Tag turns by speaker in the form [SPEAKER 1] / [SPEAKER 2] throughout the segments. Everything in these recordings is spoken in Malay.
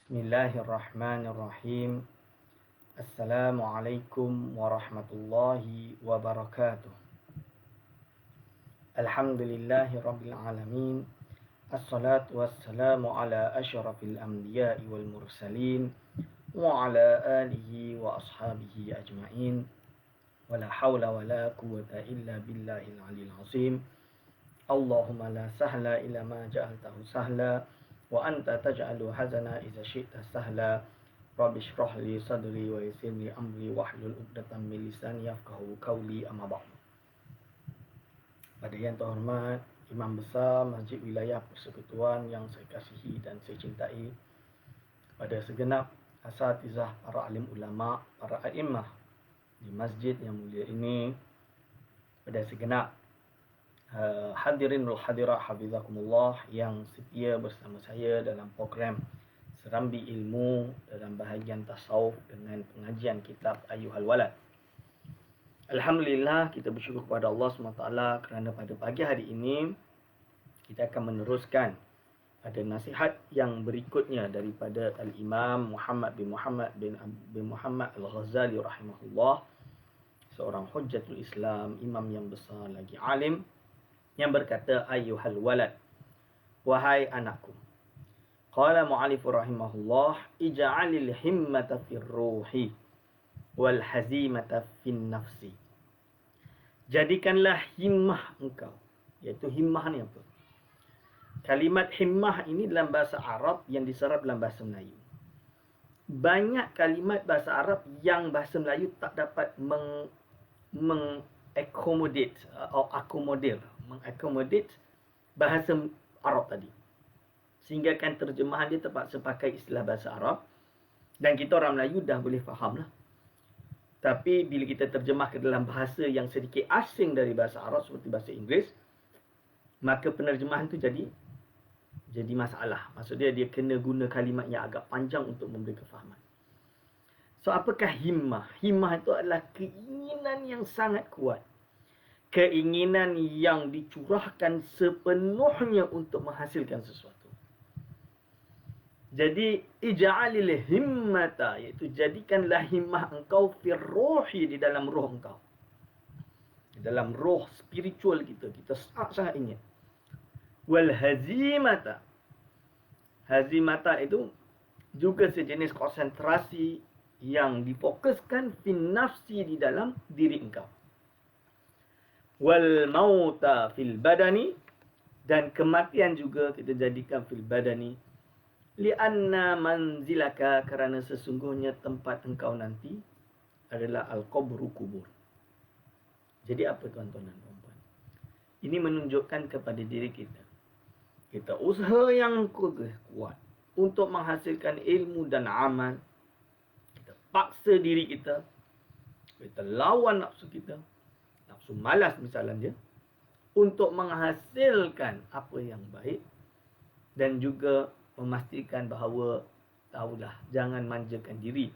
[SPEAKER 1] Bismillahirrahmanirrahim. Assalamualaikum warahmatullahi wabarakatuh. Alhamdulillahi rabbil alamin. Assalatu wassalamu ala asyrafil anbiya'i wal mursalin wa ala alihi wa ashabihi ajma'in. Wala hawla wala quwwata illa billahil aliyil azim. Allahumma la sahla illa ma ja'altahu sahla wa anta taj'alu hazana idza syi'ta sahla. Rabbi shrah li sadri wa yassir li amri wahlul 'uqdatam min lisani yafqahu qawli, amma ba'd. Pada yang terhormat Imam Besar Masjid Wilayah Persekutuan yang saya kasihi dan saya cintai, pada segenap asatizah, para alim ulama, para a'immah di masjid yang mulia ini, pada segenap hadirin wal hadirat hafizakumullah yang setia bersama saya dalam program Serambi Ilmu dalam bahagian tasawuf dengan pengajian kitab Ayyuhal Walad. Alhamdulillah, kita bersyukur kepada Allah SWT kerana pada pagi hari ini kita akan meneruskan pada nasihat yang berikutnya daripada Al-Imam Muhammad bin Muhammad Al-Ghazali rahimahullah, seorang hujjatul Islam, imam yang besar lagi alim, yang berkata, ayyuhal walad, wahai anakku. Qala mu'alif rahimahullah, ija'alil himmata fir ruhi wal hazimata fin nafsi. Jadikanlah himmah engkau. Iaitu himmah ni apa? Kalimat himmah ini dalam bahasa Arab yang diserap dalam bahasa Melayu. Banyak kalimat bahasa Arab yang bahasa Melayu tak dapat mengakomodir bahasa Arab tadi. Sehingga kan terjemahan dia terpaksa pakai istilah bahasa Arab. Dan kita orang Melayu dah boleh faham lah. Tapi bila kita terjemah ke dalam bahasa yang sedikit asing dari bahasa Arab seperti bahasa Inggeris, maka penerjemahan tu jadi masalah. Maksudnya dia kena guna kalimat yang agak panjang untuk memberi kefahaman. So, apakah himmah? Himmah itu adalah keinginan yang sangat kuat. Keinginan yang dicurahkan sepenuhnya untuk menghasilkan sesuatu. Jadi, ija'alil himmata, iaitu jadikanlah himmah engkau fir ruhi, di dalam roh engkau. Di dalam roh spiritual kita. Kita sangat ingin. Wal hazimata. Hazimata itu juga sejenis konsentrasi yang difokuskan fin nafsi, di dalam diri engkau. Wal mauta fil badani, dan kematian juga kita jadikan fil badani. Lianna manzilaka, kerana sesungguhnya tempat engkau nanti adalah al-qabru, kubur. Jadi apa tuan-tuan dan puan-puan? Ini menunjukkan kepada diri kita. Kita usaha yang kuat untuk menghasilkan ilmu dan amal. Paksa diri kita. Kita lawan nafsu kita. Nafsu malas misalnya. Untuk menghasilkan apa yang baik. Dan juga memastikan bahawa, tahulah, jangan manjakan diri.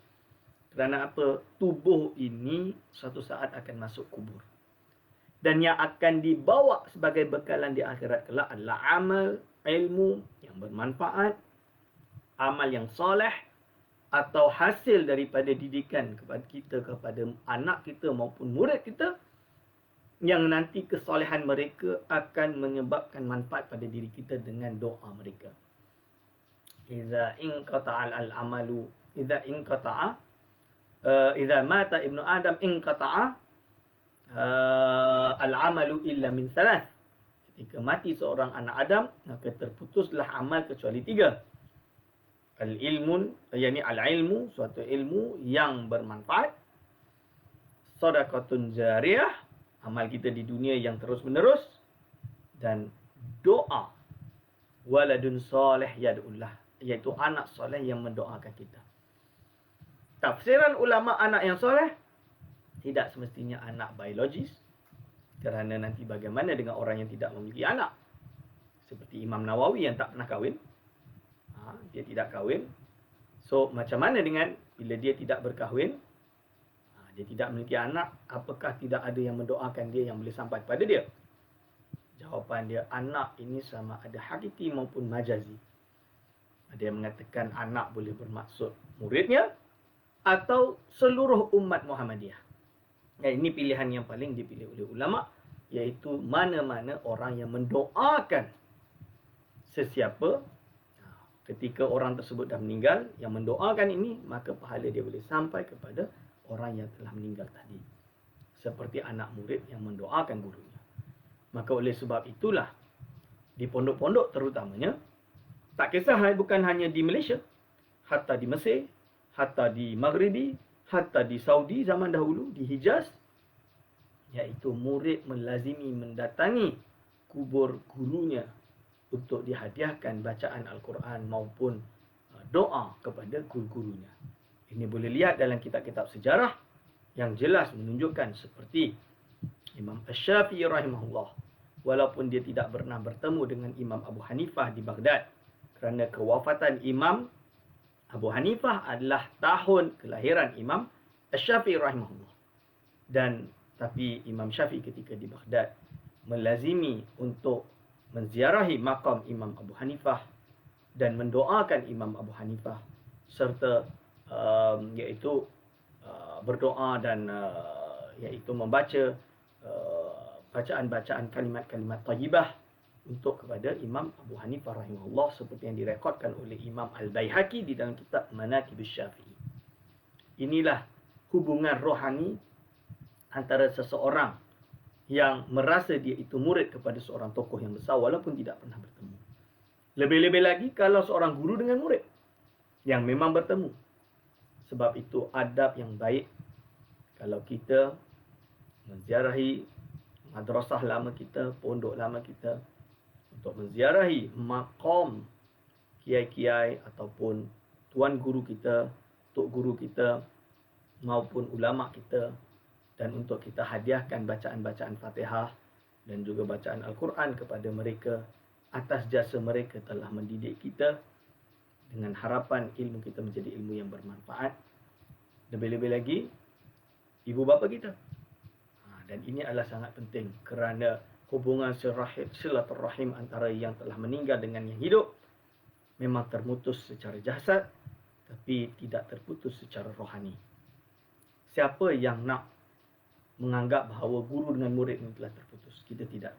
[SPEAKER 1] Kerana apa? Tubuh ini suatu saat akan masuk kubur. Dan yang akan dibawa sebagai bekalan di akhirat kelak adalah amal, ilmu yang bermanfaat. Amal yang soleh. Atau hasil daripada didikan kepada kita, kepada anak kita maupun murid kita, yang nanti kesolehan mereka akan menyebabkan manfaat pada diri kita dengan doa mereka. Idza mata ibnu Adam inqata'a al-amalu illa min thalath. Ketika mati seorang anak Adam, maka terputuslah amal kecuali 3. Al-ilmu, suatu ilmu yang bermanfaat. Sadaqatun jariyah, amal kita di dunia yang terus menerus. Dan doa. Waladun soleh yad'ullah, iaitu anak soleh yang mendoakan kita. Tafsiran ulama anak yang soleh, tidak semestinya anak biologis. Kerana nanti bagaimana dengan orang yang tidak memiliki anak? Seperti Imam Nawawi yang tak pernah kahwin. Dia tidak kahwin. So, macam mana dengan bila dia tidak berkahwin? Dia tidak memiliki anak. Apakah tidak ada yang mendoakan dia yang boleh sampai kepada dia? Jawapan dia, anak ini sama ada hakiki maupun majazi. Ada yang mengatakan anak boleh bermaksud muridnya atau seluruh umat Muhammadiyah. Ini pilihan yang paling dipilih oleh ulama, iaitu mana-mana orang yang mendoakan sesiapa ketika orang tersebut dah meninggal, yang mendoakan ini, maka pahala dia boleh sampai kepada orang yang telah meninggal tadi. Seperti anak murid yang mendoakan gurunya. Maka oleh sebab itulah, di pondok-pondok terutamanya, tak kisah bukan hanya di Malaysia, hatta di Mesir, hatta di Maghribi, hatta di Saudi zaman dahulu, di Hijaz, iaitu murid melazimi mendatangi kubur gurunya untuk dihadiahkan bacaan Al-Quran maupun doa kepada guru-gurunya. Ini boleh lihat dalam kitab-kitab sejarah yang jelas menunjukkan seperti Imam Asy-Syafi'i rahimahullah, walaupun dia tidak pernah bertemu dengan Imam Abu Hanifah di Baghdad, kerana kewafatan Imam Abu Hanifah adalah tahun kelahiran Imam Asy-Syafi'i rahimahullah. Tapi Imam Syafi'i ketika di Baghdad melazimi untuk menziarahi makam Imam Abu Hanifah dan mendoakan Imam Abu Hanifah, serta iaitu berdoa dan iaitu membaca bacaan-bacaan kalimat-kalimat thayyibah untuk kepada Imam Abu Hanifah rahimahullah, seperti yang direkodkan oleh Imam Al-Baihaqi di dalam kitab Manaqibus Syafi'i. Inilah hubungan rohani antara seseorang yang merasa dia itu murid kepada seorang tokoh yang besar walaupun tidak pernah bertemu. Lebih-lebih lagi kalau seorang guru dengan murid yang memang bertemu. Sebab itu adab yang baik kalau kita menziarahi madrasah lama kita, pondok lama kita, untuk menziarahi maqam kiai-kiai ataupun tuan guru kita, tok guru kita maupun ulama kita, dan untuk kita hadiahkan bacaan-bacaan Fatihah dan juga bacaan Al-Quran kepada mereka atas jasa mereka telah mendidik kita, dengan harapan ilmu kita menjadi ilmu yang bermanfaat. Lebih-lebih lagi ibu bapa kita. Dan ini adalah sangat penting kerana hubungan silaturrahim antara yang telah meninggal dengan yang hidup memang terputus secara jasad, tapi tidak terputus secara rohani. Siapa yang nak menganggap bahawa guru dengan murid ini telah terputus? Kita tidak.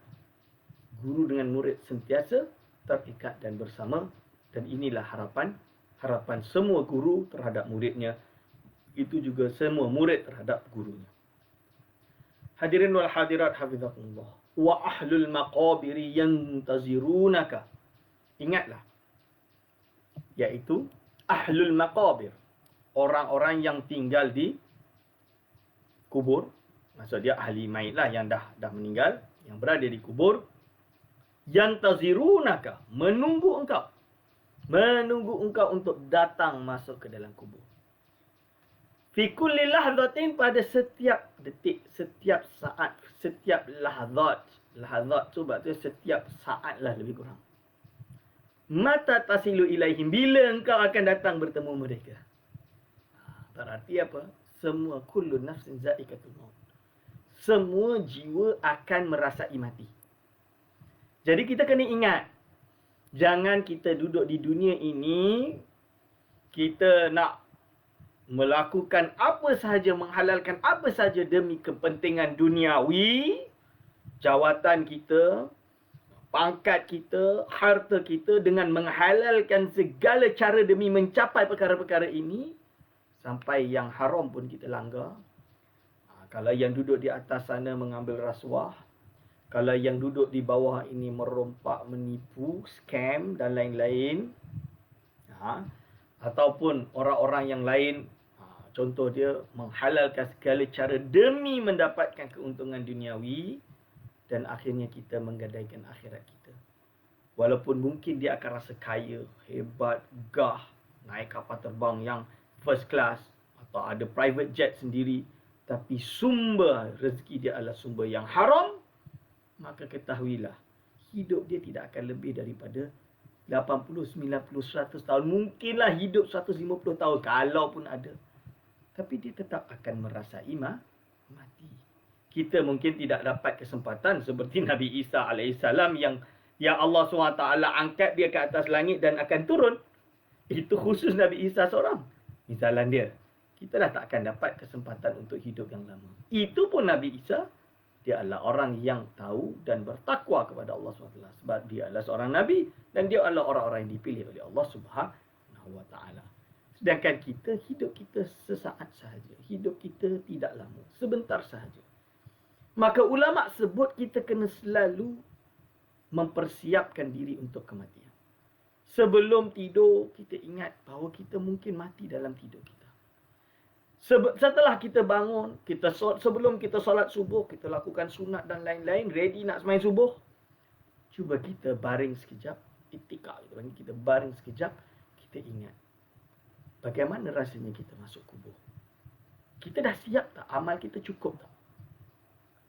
[SPEAKER 1] Guru dengan murid sentiasa terikat dan bersama, dan inilah harapan semua guru terhadap muridnya. Itu juga semua murid terhadap gurunya. Hadirin wal hadirat hafizakumullah. Wa ahlul maqabiri yantazirunaka. Ingatlah, iaitu ahlul maqabir, orang-orang yang tinggal di kubur. Maksud dia ahli mayit lah, yang dah meninggal, yang berada di kubur. Yantazirunaka, menunggu engkau untuk datang masuk ke dalam kubur. Fi kulli lahzatin, pada setiap detik, setiap saat, setiap lahzat. Lahzat tu berarti setiap saat lah lebih kurang. Mata tasilu ilaihim, bila engkau akan datang bertemu mereka. Berarti apa? Semua kullu nafsin za'iqatul maut. Semua jiwa akan merasai mati. Jadi kita kena ingat, jangan kita duduk di dunia ini, kita nak melakukan apa sahaja, menghalalkan apa sahaja demi kepentingan duniawi, jawatan kita, pangkat kita, harta kita, dengan menghalalkan segala cara demi mencapai perkara-perkara ini, sampai yang haram pun kita langgar. Kalau yang duduk di atas sana mengambil rasuah, kalau yang duduk di bawah ini merompak, menipu, scam dan lain-lain, ataupun orang-orang yang lain, contoh dia menghalalkan segala cara demi mendapatkan keuntungan duniawi, dan akhirnya kita menggadaikan akhirat kita. Walaupun mungkin dia akan rasa kaya, hebat, gah, naik kapal terbang yang first class, atau ada private jet sendiri, tapi sumber rezeki dia adalah sumber yang haram, maka ketahuilah, hidup dia tidak akan lebih daripada 80, 90, 100 tahun. Mungkinlah hidup 150 tahun, kalau pun ada. Tapi dia tetap akan merasai mati. Kita mungkin tidak dapat kesempatan seperti Nabi Isa AS yang Allah SWT angkat dia ke atas langit dan akan turun. Itu khusus Nabi Isa seorang. Misalan dia, kita dah takkan dapat kesempatan untuk hidup yang lama. Itu pun Nabi Isa, dia adalah orang yang tahu dan bertakwa kepada Allah SWT. Sebab dia adalah seorang Nabi dan dia adalah orang-orang yang dipilih oleh Allah SWT. Sedangkan kita, hidup kita sesaat sahaja. Hidup kita tidak lama. Sebentar sahaja. Maka ulama sebut kita kena selalu mempersiapkan diri untuk kematian. Sebelum tidur, kita ingat bahawa kita mungkin mati dalam tidur kita. Setelah kita bangun, sebelum kita solat subuh, kita lakukan sunat dan lain-lain, ready nak sembahang subuh, cuba kita baring sekejap, itikaf, kita baring sekejap, kita ingat bagaimana rasanya kita masuk kubur. Kita dah siap tak? Amal kita cukup tak?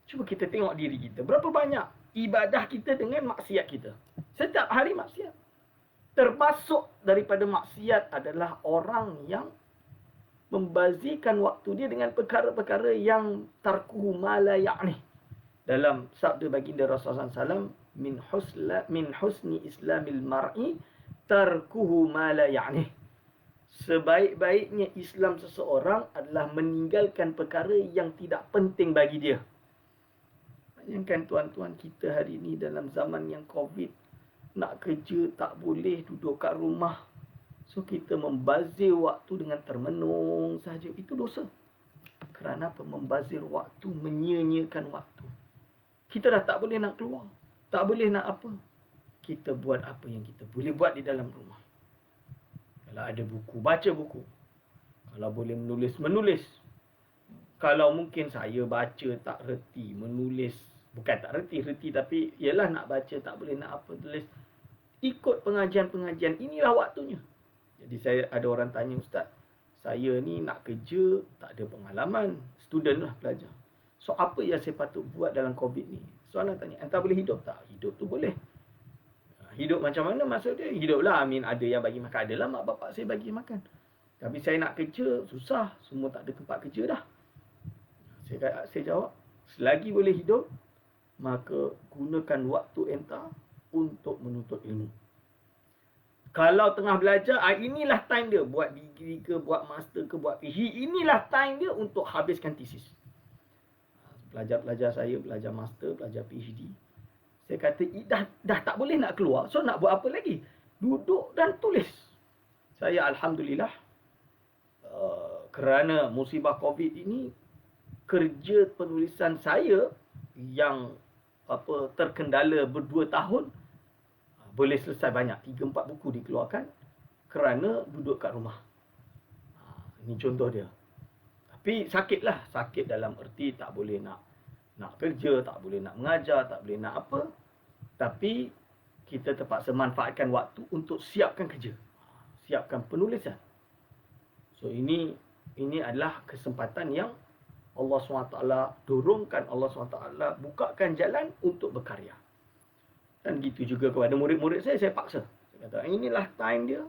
[SPEAKER 1] Cuba kita tengok diri kita. Berapa banyak ibadah kita dengan maksiat kita. Setiap hari maksiat. Termasuk daripada maksiat adalah orang yang membazirkan waktu dia dengan perkara-perkara yang tarkuhu ma la ya'ni. Dalam sabda baginda Rasulullah SAW, min husni islamil mar'i tarkuhu ma la ya'ni. Sebaik-baiknya Islam seseorang adalah meninggalkan perkara yang tidak penting bagi dia. Bayangkan tuan-tuan, kita hari ini dalam zaman yang COVID, nak kerja tak boleh, duduk kat rumah. So kita membazir waktu dengan termenung saja. Itu dosa. Kerana apa? Membazir waktu, menyia-nyiakan waktu. Kita dah tak boleh nak keluar. Tak boleh nak apa. Kita buat apa yang kita boleh buat di dalam rumah. Kalau ada buku, baca buku. Kalau boleh menulis, menulis. Kalau mungkin saya baca tak reti, menulis. Bukan tak reti tapi ialah nak baca, tak boleh nak apa, tulis. Ikut pengajian-pengajian. Inilah waktunya. Jadi saya ada orang tanya, Ustaz, saya ni nak kerja, tak ada pengalaman. Student lah, pelajar. So apa yang saya patut buat dalam COVID ni? Soalan tanya, anda boleh hidup tak? Hidup tu boleh. Hidup macam mana maksud dia? Hiduplah, amin, ada yang bagi makan. Adalah mak bapak saya bagi makan. Tapi saya nak kerja, susah. Semua tak ada tempat kerja dah. Saya jawab, selagi boleh hidup, maka gunakan waktu enta untuk menuntut ilmu. Kalau tengah belajar, inilah time dia. Buat degree ke, buat master ke, buat PhD. Inilah time dia untuk habiskan tesis. Pelajar-pelajar saya, pelajar master, pelajar PhD. Saya kata, dah tak boleh nak keluar. So nak buat apa lagi? Duduk dan tulis. Saya Alhamdulillah, kerana musibah COVID ini, kerja penulisan saya yang terkendala berdua tahun, boleh selesai banyak. 3-4 buku dikeluarkan kerana duduk kat rumah. Ini contoh dia. Tapi sakitlah. Sakit dalam erti tak boleh nak kerja, tak boleh nak mengajar, tak boleh nak apa. Tapi kita terpaksa manfaatkan waktu untuk siapkan kerja. Siapkan penulisan. So ini adalah kesempatan yang Allah SWT dorongkan, Allah SWT bukakan jalan untuk berkarya. Dan gitu juga kepada murid-murid saya paksa. Saya kata, inilah time dia.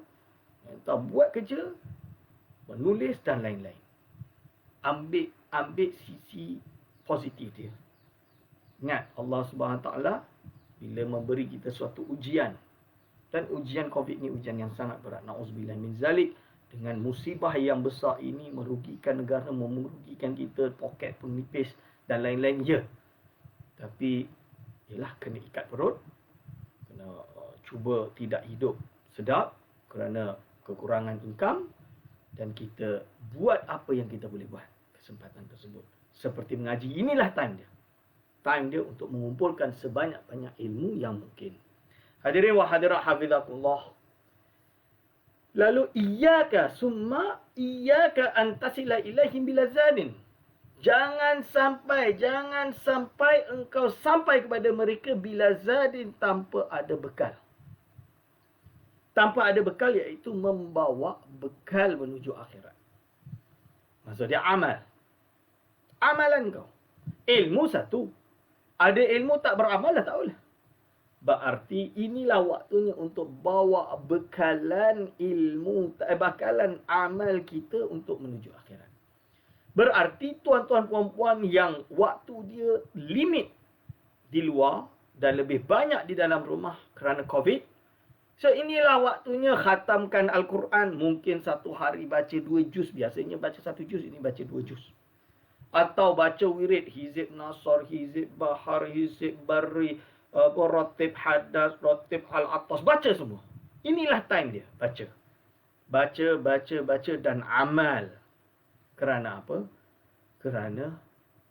[SPEAKER 1] Entah buat kerja, menulis dan lain-lain. Ambil sisi positif dia. Ingat, Allah SWT bila memberi kita suatu ujian. Dan ujian COVID ni ujian yang sangat berat. Na'udzubillah min zalik. Dengan musibah yang besar ini merugikan negara, merugikan kita, poket pun nipis dan lain-lain. Ya. Tapi, ialah kena ikat perut. Kena cuba tidak hidup sedap kerana kekurangan income. Dan kita buat apa yang kita boleh buat kesempatan tersebut. Seperti mengaji, inilah time dia. Time dia untuk mengumpulkan sebanyak-banyak ilmu yang mungkin. Hadirin wa hadirat hafizakumullah. Lalu iyyaka an tasila ilaihim bila zadin. Jangan sampai engkau sampai kepada mereka bila zadin tanpa ada bekal. Tanpa ada bekal iaitu membawa bekal menuju akhirat. Maksudnya amal. Amalan kau. Ilmu satu. Ada ilmu tak beramal dah tak boleh. Berarti inilah waktunya untuk bawa bekalan ilmu, bekalan amal kita untuk menuju akhirat. Berarti tuan-tuan puan-puan yang waktu dia limit di luar dan lebih banyak di dalam rumah kerana COVID, So inilah waktunya khatamkan Al-Quran. Mungkin satu hari baca 2 juz. Biasanya baca 1 juz, ini baca 2 juz. Atau baca wirid, hizib nasar, hizib bahar, hizib barri, rotib hadas, rotib al-atas. Baca semua. Inilah time dia, baca. Baca dan amal. Kerana apa? Kerana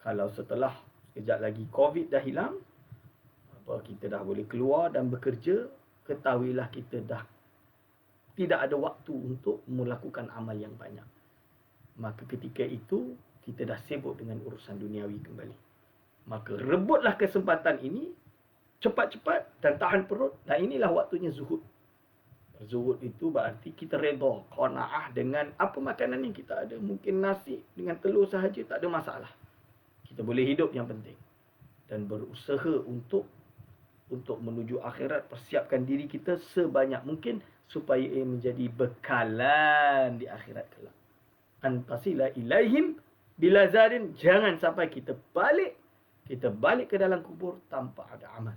[SPEAKER 1] kalau setelah sekejap lagi COVID dah hilang, kita dah boleh keluar dan bekerja, ketahuilah kita dah tidak ada waktu untuk melakukan amal yang banyak. Maka ketika itu, kita dah sibuk dengan urusan duniawi kembali. Maka rebutlah kesempatan ini, cepat-cepat dan tahan perut. Dan inilah waktunya zuhud. Zuhud itu berarti kita redha, qanaah dengan apa makanan yang kita ada. Mungkin nasi dengan telur sahaja, tak ada masalah. Kita boleh hidup yang penting. Dan berusaha untuk menuju akhirat, persiapkan diri kita sebanyak mungkin supaya ia menjadi bekalan di akhirat kelak. Antasila ilaihim bila zarin, jangan sampai kita balik ke dalam kubur tanpa ada amal.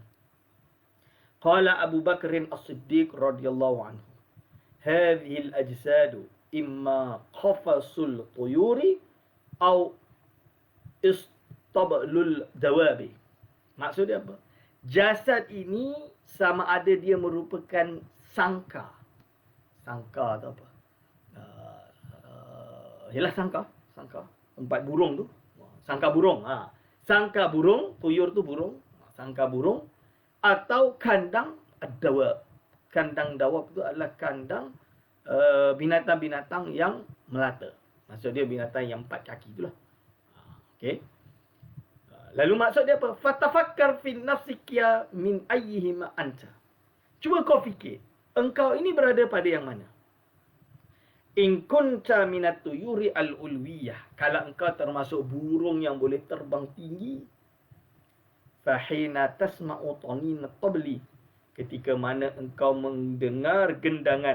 [SPEAKER 1] Qala Abu Bakr As-Siddiq radhiyallahu anhu, hadhihi al-ajsadu imma qafasul tuyuri au istablul dawabi. Maksudnya apa? Jasad ini sama ada dia merupakan sangka. Sangka atau apa? Yalah sangka. Tempat burung tu. Sangka burung. Sangka burung, tuyur tu burung. Sangka burung. Atau kandang dawab. Kandang dawab tu adalah kandang binatang-binatang yang melata. Maksud dia binatang yang 4 kaki itulah. Okey. Lalu maksud dia apa? Fatafakkar fi nafsika min ayyihima anta. Cuba kau fikir, engkau ini berada pada yang mana? In kunta minat tuyuri al-ulwiyah. Kalau engkau termasuk burung yang boleh terbang tinggi, fahina tasma'u tanina tabli. Ketika mana engkau mendengar gendang,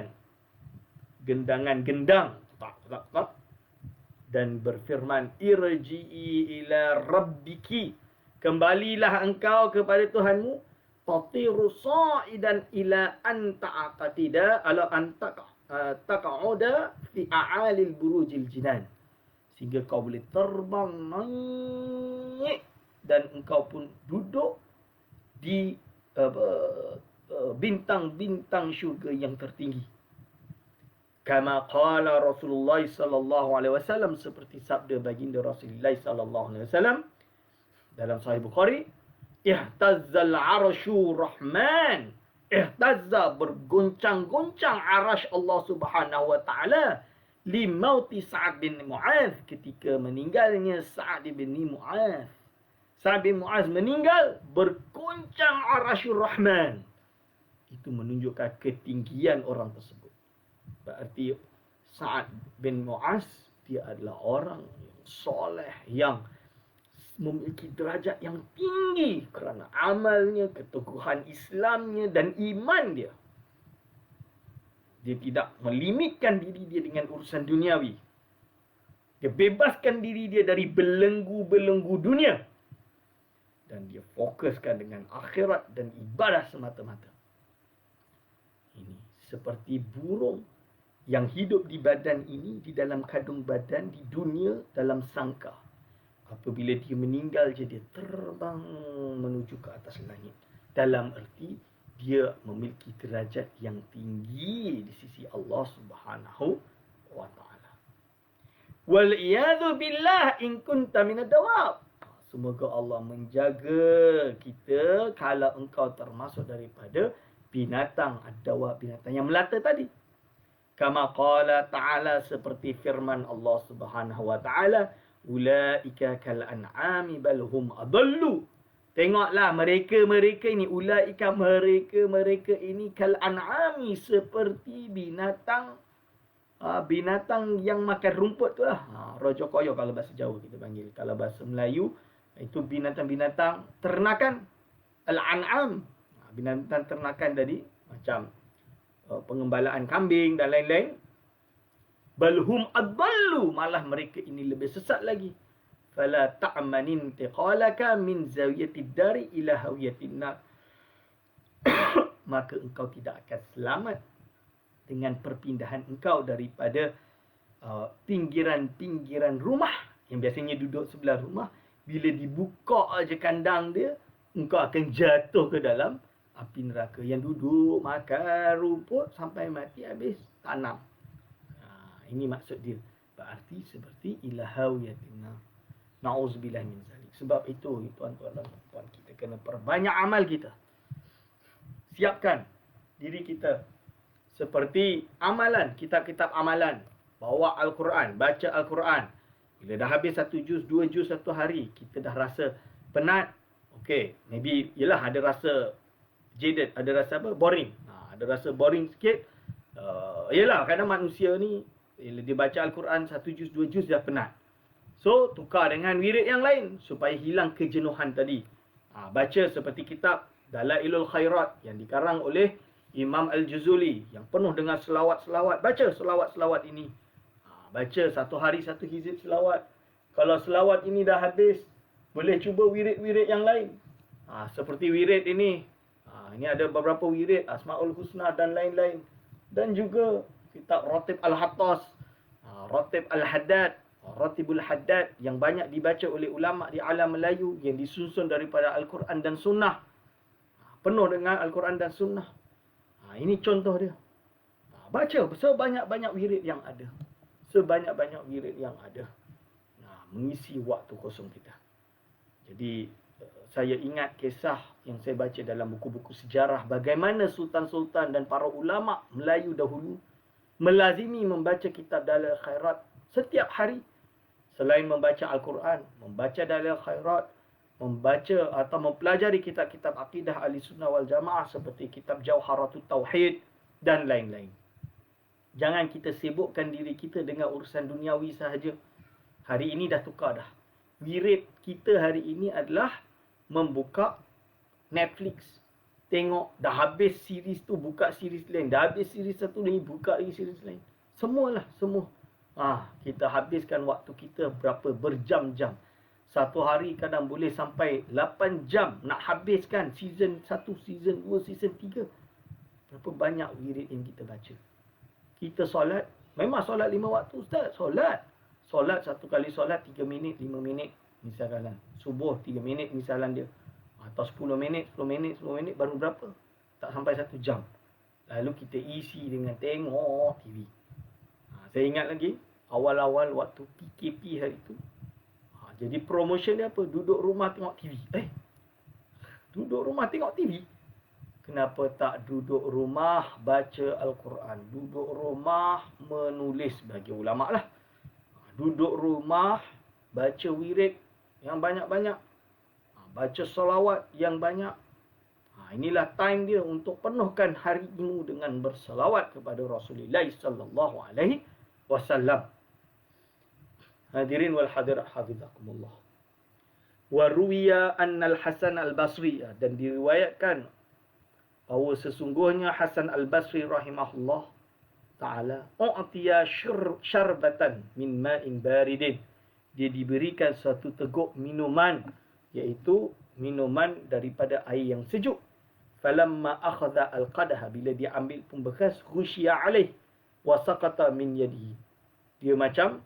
[SPEAKER 1] dan berfirman, irji'i ila rabbiki, kembalilah engkau kepada Tuhanmu, tatiru sa'idan ila an ta'aqatida ala an taqa'uda fi a'alil burujil jinan, sehingga kau boleh terbang naik dan engkau pun duduk di bintang-bintang syurga yang tertinggi. Kama qala Rasulullah sallallahu alaihi wasallam, seperti sabda baginda Rasulullah sallallahu alaihi wasallam dalam Sahih Bukhari, ihtazzal arsyu rahman, ihtazza, bergoncang-goncang arasy Allah Subhanahu wa taala li mauti Sa'ad bin Mu'adz, ketika meninggalnya Sa'ad bin Mu'adz. Sa'ad bin Mu'adz meninggal, bergoncang arasy rahman. Itu menunjukkan ketinggian orang tersebut. Berarti Sa'ad bin Mu'adz dia adalah orang yang soleh, yang memiliki derajat yang tinggi kerana amalnya, keteguhan Islamnya dan iman dia. Dia tidak melimitkan diri dia dengan urusan duniawi. Dia bebaskan diri dia dari belenggu-belenggu dunia. Dan dia fokuskan dengan akhirat dan ibadah semata-mata. Ini seperti burung yang hidup di badan ini, di dalam kandung badan, di dunia, dalam sangka. Apabila dia meninggal je, dia terbang menuju ke atas langit. Dalam erti, dia memiliki derajat yang tinggi di sisi Allah Subhanahu wa ta'ala. Wal'iyadhu billah in kunta minad dawab. Semoga Allah menjaga kita kalau engkau termasuk daripada binatang ad-dawab, binatang yang melata tadi. Kama qala ta'ala, seperti firman Allah Subhanahu wa ta'ala, ulaika kal an'ami bal hum adallu. Tengoklah mereka ini, ulaika mereka ini kal an'ami, seperti binatang yang makan rumput tu lah. Rojo koyo kalau bahasa Jawa kita panggil. Kalau bahasa Melayu itu binatang-binatang ternakan, al-an'am. Binatang ternakan tadi macam pengembalaan kambing dan lain-lain. Balhum adallu, malah mereka ini lebih sesat lagi. Fala ta'manin tiqalaka min zawiyatid dari ila hawiyatin nar. maka engkau tidak akan selamat dengan perpindahan engkau daripada pinggiran-pinggiran rumah yang biasanya duduk sebelah rumah. Bila dibuka aja kandang dia, engkau akan jatuh ke dalam api neraka. Yang duduk makan rumput sampai mati habis tanam. Ini maksud dia. Berarti seperti ilahawiyatin nar. Na'udzubillah min zalik. Sebab itu tuan-tuan dan puan, kita kena perbanyak amal kita. Siapkan diri kita seperti amalan, kitab-kitab amalan. Bawa Al-Quran, baca Al-Quran. Bila dah habis 1 juz, 2 juz satu hari, kita dah rasa penat. Okey, maybe yelah ada rasa jaded, ada rasa apa? Boring. Ada rasa boring sikit. Yelah, kadang manusia ni bila dia baca Al-Quran 1 juz, 2 juz dah penat. So, tukar dengan wirid yang lain supaya hilang kejenuhan tadi. Baca seperti kitab Dalailul Khairat yang dikarang oleh Imam Al-Juzuli yang penuh dengan selawat-selawat. Baca selawat-selawat ini. Baca satu hari satu hizib selawat. Kalau selawat ini dah habis, boleh cuba wirid-wirid yang lain. Seperti wirid ini. Ini ada beberapa wirid, Asmaul Husna dan lain-lain. Dan juga kitab Ratib Al-Hattas, Ratib Al-Haddad, Ratibul Haddad yang banyak dibaca oleh ulama di alam Melayu yang disusun daripada Al-Quran dan Sunnah. Penuh dengan Al-Quran dan Sunnah. Ini contoh dia. Baca sebanyak-banyak wirid yang ada. Sebanyak-banyak wirid yang ada. Mengisi waktu kosong kita. Jadi saya ingat kisah yang saya baca dalam buku-buku sejarah bagaimana sultan-sultan dan para ulama Melayu dahulu melazimi membaca kitab Dalail Khairat setiap hari. Selain membaca Al-Quran, membaca Dalail Khairat, membaca atau mempelajari kitab-kitab akidah Ahli Sunnah wal Jamaah seperti kitab Jauharatul Tauhid dan lain-lain. Jangan kita sibukkan diri kita dengan urusan duniawi sahaja. Hari ini dah tukar dah. Wirid kita hari ini adalah membuka Netflix. Tengok dah habis series tu, buka series lain. Dah habis series satu ni, buka lagi series lain. Semualah, semua. Kita habiskan waktu kita berapa berjam-jam. Satu hari kadang boleh sampai 8 jam nak habiskan season 1, season 2, season 3. Berapa banyak wirid yang kita baca. Kita solat, memang solat 5 waktu ustaz, solat. Solat satu kali solat 3 minit, 5 minit misalkan. Subuh 3 minit misalan dia. Atau 10 minit, 10 minit, 10 minit baru berapa? Tak sampai 1 jam. Lalu kita isi dengan tengok TV. Saya ingat lagi awal-awal waktu PKP hari tu. Jadi promotion dia apa? Duduk rumah tengok TV. Duduk rumah tengok TV. Kenapa tak duduk rumah baca Al-Quran? Duduk rumah menulis bagi ulama lah. Duduk rumah baca wirid yang banyak-banyak. Baca salawat yang banyak. Inilah time dia untuk penuhkan harimu dengan bersalawat kepada Rasulullah sallallahu alaihi wasallam. Hadirin wal hadirat hafizakumullah. Wa ruwiya anna al-Hasan al-Basri, dan diriwayatkan bahawa sesungguhnya Hasan al-Basri rahimahullah ta'ala u'tiya syarbatan min ma'in baridin. Dia diberikan satu teguk minuman, iaitu minuman daripada air yang sejuk. Falamma akhadha al-qadaha, bila dia ambil pembekas, khusya alaih wa saqata min yadihi. Dia macam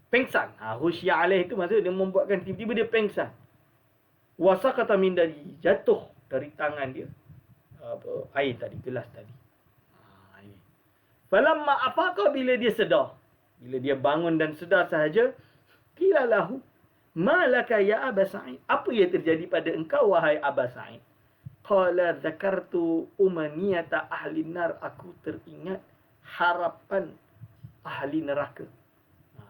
[SPEAKER 1] pengsan. Khusya alaih itu maksudnya dia membuatkan tiba-tiba dia pengsan. Wa saqata min yadihi, jatuh dari tangan dia air tadi, gelas tadi. Falamma afaqa, bila dia sedar, bila dia bangun dan sedar sahaja, qila lahu ma laka ya Aba Sa'id, apa yang terjadi pada engkau wahai Aba Sa'id? Qala zakartu umaniyata ahli nar, aku teringat harapan ahli neraka.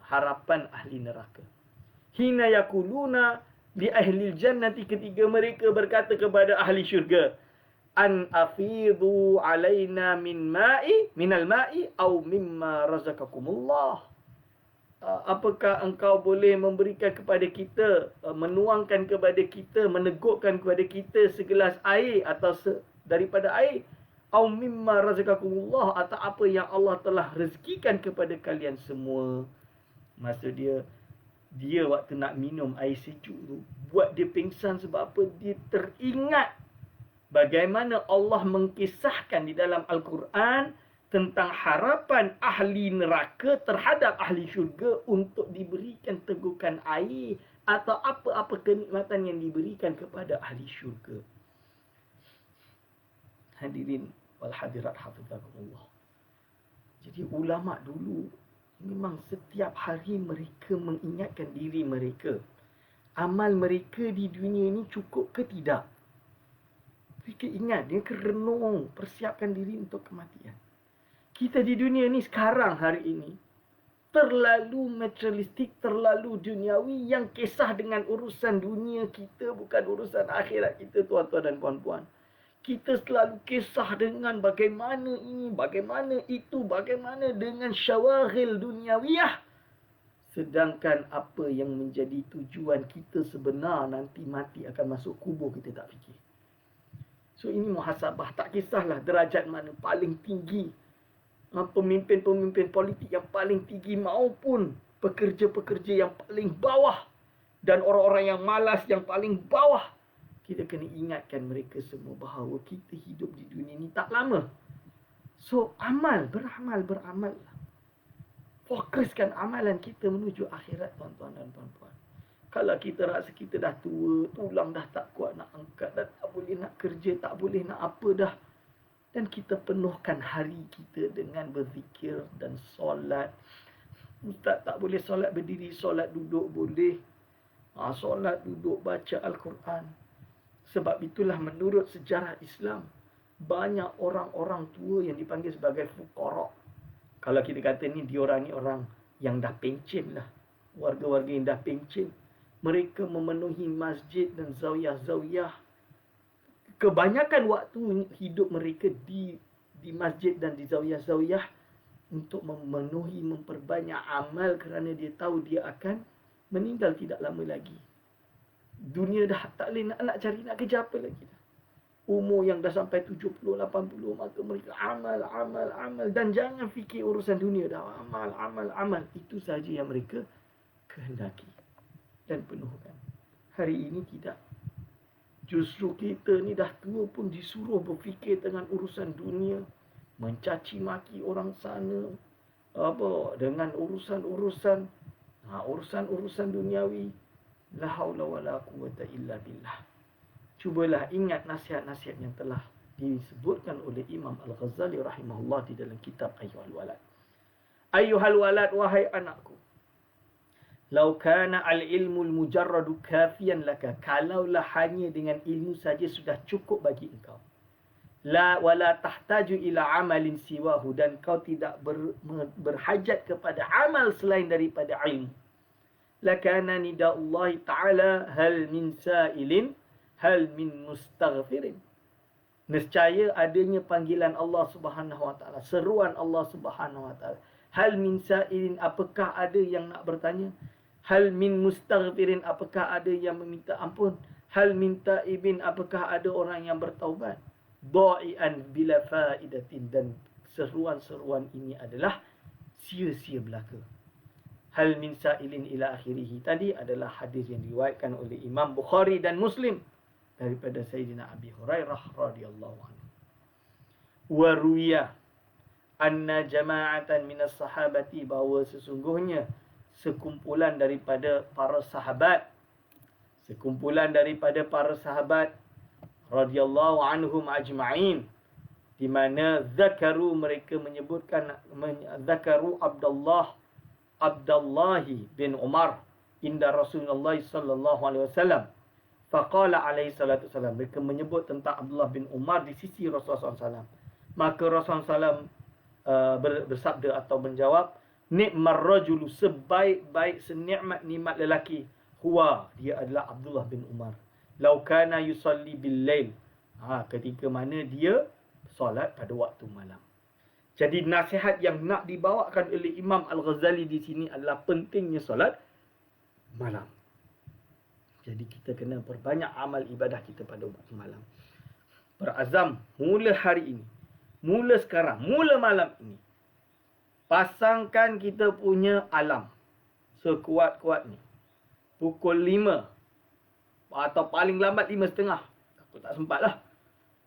[SPEAKER 1] Harapan ahli neraka. Hina yakuluna li ahli jannati, ketika mereka berkata kepada ahli syurga, an afidu alaina minal ma'i au mimma razaqakumullah. Apakah engkau boleh memberikan kepada kita, menuangkan kepada kita, menegukkan kepada kita segelas air atau daripada air, au mimma razaqakumullah, atau apa yang Allah telah rezekikan kepada kalian semua. Maksud dia waktu nak minum air sejuk tu buat dia pingsan sebab apa? Dia teringat bagaimana Allah mengkisahkan di dalam Al-Quran tentang harapan ahli neraka terhadap ahli syurga untuk diberikan tegukan air atau apa-apa kenikmatan yang diberikan kepada ahli syurga. Hadirin wal hadirat hafizakumullah. Jadi ulama dulu memang setiap hari mereka mengingatkan diri mereka. Amal mereka di dunia ini cukup ke tidak? Mereka ingat, dia renung, persiapkan diri untuk kematian. Kita di dunia ni sekarang hari ini terlalu materialistik, terlalu duniawi, yang kisah dengan urusan dunia kita bukan urusan akhirat kita, tuan-tuan dan puan-puan. Kita selalu kisah dengan bagaimana ini, bagaimana itu, bagaimana dengan syawaghil duniawiyah. Sedangkan apa yang menjadi tujuan kita sebenar nanti mati akan masuk kubur, kita tak fikir. So ini muhasabah, tak kisahlah derajat mana paling tinggi, pemimpin-pemimpin politik yang paling tinggi maupun pekerja-pekerja yang paling bawah dan orang-orang yang malas yang paling bawah. Kita kena ingatkan mereka semua bahawa kita hidup di dunia ni tak lama. So beramal. Fokuskan amalan kita menuju akhirat, tuan-tuan dan puan-puan. Kalau kita rasa kita dah tua, tulang dah tak kuat nak angkat, dah tak boleh nak kerja, tak boleh nak apa dah. Dan kita penuhkan hari kita dengan berzikir dan solat. Ustaz tak boleh solat berdiri, solat duduk boleh. Solat duduk baca Al-Quran. Sebab itulah menurut sejarah Islam, banyak orang-orang tua yang dipanggil sebagai fuqara. Kalau kita kata ni, diorang ni orang yang dah pencen lah. Warga-warga yang dah pencen. Mereka memenuhi masjid dan zawiyah-zawiyah. Kebanyakan waktu hidup mereka di masjid dan di zawiyah-zawiyah untuk memenuhi, memperbanyak amal kerana dia tahu dia akan meninggal tidak lama lagi. Dunia dah tak boleh nak cari nak kerja apa lagi dah. Umur yang dah sampai 70, 80, maka mereka amal. Dan jangan fikir urusan dunia dah. Amal. Itu sahaja yang mereka kehendaki dan penuhkan. Hari ini tidak. Justru kita ni dah tua pun disuruh berfikir dengan urusan dunia. Mencaci maki orang sana. Dengan urusan-urusan duniawi. La haula wala quwwata illa billah. Cubalah ingat nasihat-nasihat yang telah disebutkan oleh Imam Al-Ghazali rahimahullah di dalam kitab Ayyuhal Walad. Ayyuhal walad, wahai anakku. Lau kana al-ilmu al-mujarradu kafiyan laka. Kalaulah hanya dengan ilmu saja sudah cukup bagi engkau. La wala tahtaju ila amalin siwahu. Dan kau tidak berhajat kepada amal selain daripada ilmu. Lakana nida'ullahi ta'ala hal min sa'ilin hal min mustaghfirin. Nescaya adanya panggilan Allah Subhanahu wa taala, seruan Allah Subhanahu wa taala. Hal min sa'ilin, apakah ada yang nak bertanya? Hal min mustaghfirin, apakah ada yang meminta ampun? Hal min ta'ibin, apakah ada orang yang bertaubat? Dha'ian bila fa'idatin, dan seruan-seruan ini adalah sia-sia belaka. Hal min sa'ilin ila akhirih. Tadi adalah hadis yang diriwayatkan oleh Imam Bukhari dan Muslim daripada Sayyidina Abi Hurairah radhiyallahu anhu. Wa ruya anna jama'atan minas sahabati, bahawa sesungguhnya sekumpulan daripada para sahabat radhiyallahu anhum ajma'in, di mana zakaru, mereka menyebutkan zakaru Abdallahi bin Umar inda Rasulullah sallallahu alaihi wasallam. Faqala alaihi salatu wasallam, mereka menyebut tentang Abdullah bin Umar di sisi Rasulullah SAW. Maka Rasulullah SAW bersabda atau menjawab, ni'mar rajulu, sebaik-baik senikmat-nikmat lelaki, huwa, dia adalah Abdullah bin Umar. Lau kana yusalli bil lail, ketika mana dia solat pada waktu malam. Jadi nasihat yang nak dibawakan oleh Imam Al-Ghazali di sini adalah pentingnya solat malam. Jadi kita kena perbanyak amal ibadah kita pada waktu malam. Berazam mula hari ini, mula sekarang, mula malam ini, pasangkan kita punya alam sekuat-kuatnya. Pukul 5 atau paling lambat 5.30. Aku tak sempat lah.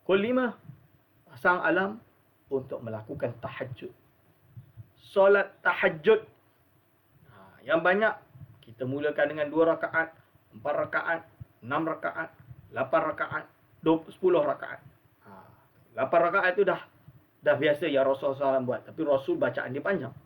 [SPEAKER 1] Pukul 5 pasang alam untuk melakukan tahajud. Solat tahajud. Yang banyak kita mulakan dengan 2 rakaat, 4 rakaat, 6 rakaat, 8 rakaat, 10 rakaat. 8 rakaat itu dah biasa yang Rasulullah SAW buat. Tapi Rasul bacaan dia panjang.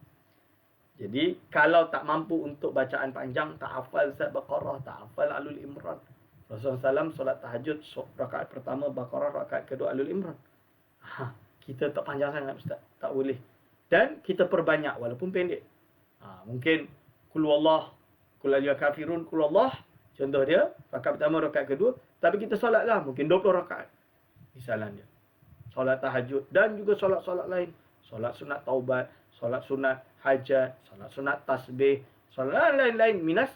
[SPEAKER 1] Jadi kalau tak mampu untuk bacaan panjang, tak hafal Surat Baqarah, tak hafal Alul Imran, Rasulullah SAW solat tahajud rakaat pertama Baqarah, rakaat kedua Alul Imran. Kita tak panjang sangat Ustaz. Tak boleh. Dan kita perbanyak walaupun pendek. Mungkin Qul Wallah, Qul Ayyuhal Kafirun, Qul Allah. Contoh dia, rakaat pertama, rakaat kedua. Tapi kita solatlah mungkin 20 rakaat. Misalnya. Solat tahajud dan juga solat-solat lain. Solat sunat taubat, solat sunat hajat, solat sunat tasbih, solat lain-lain minas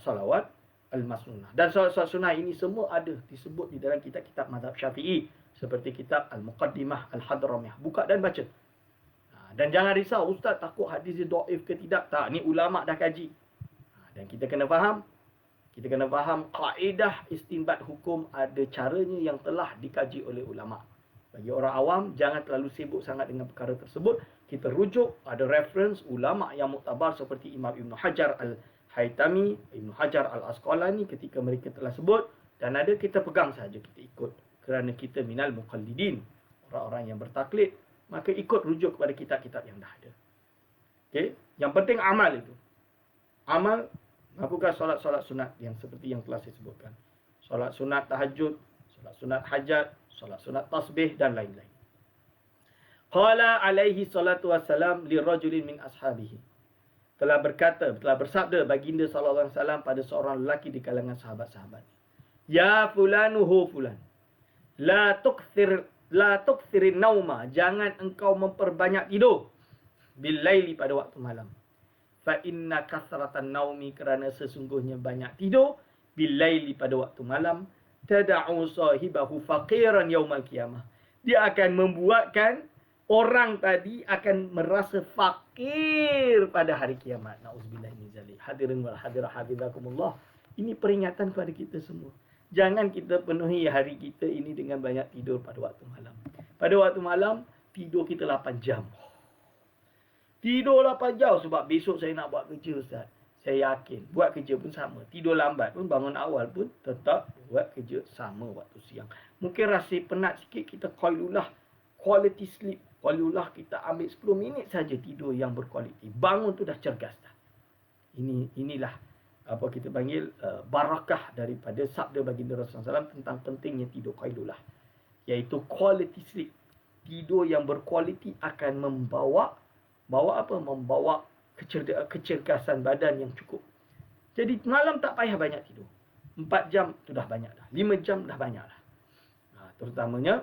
[SPEAKER 1] salawat al-masnunah. Dan solat-solat sunat ini semua ada disebut di dalam kitab-kitab mazhab Syafi'i seperti kitab Al-Muqaddimah Al-Hadramiyah. Buka dan baca. Dan jangan risau, Ustaz takut hadis dia dhaif ke tidak. Tak, ni ulama dah kaji. Dan kita kena faham kaedah istinbat hukum ada caranya yang telah dikaji oleh ulama. Bagi orang awam, jangan terlalu sibuk sangat dengan perkara tersebut. Kita rujuk, ada reference ulama yang muktabar seperti Imam Ibn Hajar Al-Haytami, Ibn Hajar Al-Asqalani ketika mereka telah sebut. Dan ada kita pegang saja, kita ikut. Kerana kita minal muqallidin, orang-orang yang bertaklid. Maka ikut rujuk kepada kitab-kitab yang dah ada. Okay? Yang penting amal itu. Amal, lakukan solat-solat sunat yang seperti yang telah saya sebutkan. Solat sunat tahajud, solat sunat hajat, solat sunat tasbih dan lain-lain. Qala alaihi salatu wassalam lirajulin min ashabihi. Telah bersabda baginda sallallahu alaihi wasallam pada seorang lelaki di kalangan sahabat-sahabat. Ya fulanuhu fulan. La tukthirin nauma. Jangan engkau memperbanyak tidur. Billaili pada waktu malam. Fa inna kasratan naumi, kerana sesungguhnya banyak tidur. Billaili pada waktu malam. Tada'u sahibahu faqiran yaumal qiyamah. Dia akan membuatkan orang tadi akan merasa fakir pada hari kiamat. Nauzubillah min zalik. Hadirin wal hadirah hafizakumullah. Ini peringatan kepada kita semua. Jangan kita penuhi hari kita ini dengan banyak tidur pada waktu malam. Pada waktu malam, tidur kita 8 jam. Tidur 8 jam sebab besok saya nak buat kerja Ustaz. Saya yakin buat kerja pun sama. Tidur lambat pun, bangun awal pun tetap buat kerja sama waktu siang. Mungkin rasa penat sikit, kita qailulah, quality sleep. Qailulah kita ambil 10 minit saja tidur yang berkualiti. Bangun tu dah cergas dah. Inilah apa kita panggil barakah daripada sabda baginda Rasulullah SAW tentang pentingnya tidur qailulah. Iaitu quality sleep. Tidur yang berkualiti akan membawa kecergasan badan yang cukup. Jadi malam tak payah banyak tidur. 4 jam tu dah banyak dah. 5 jam dah banyak dah. Terutamanya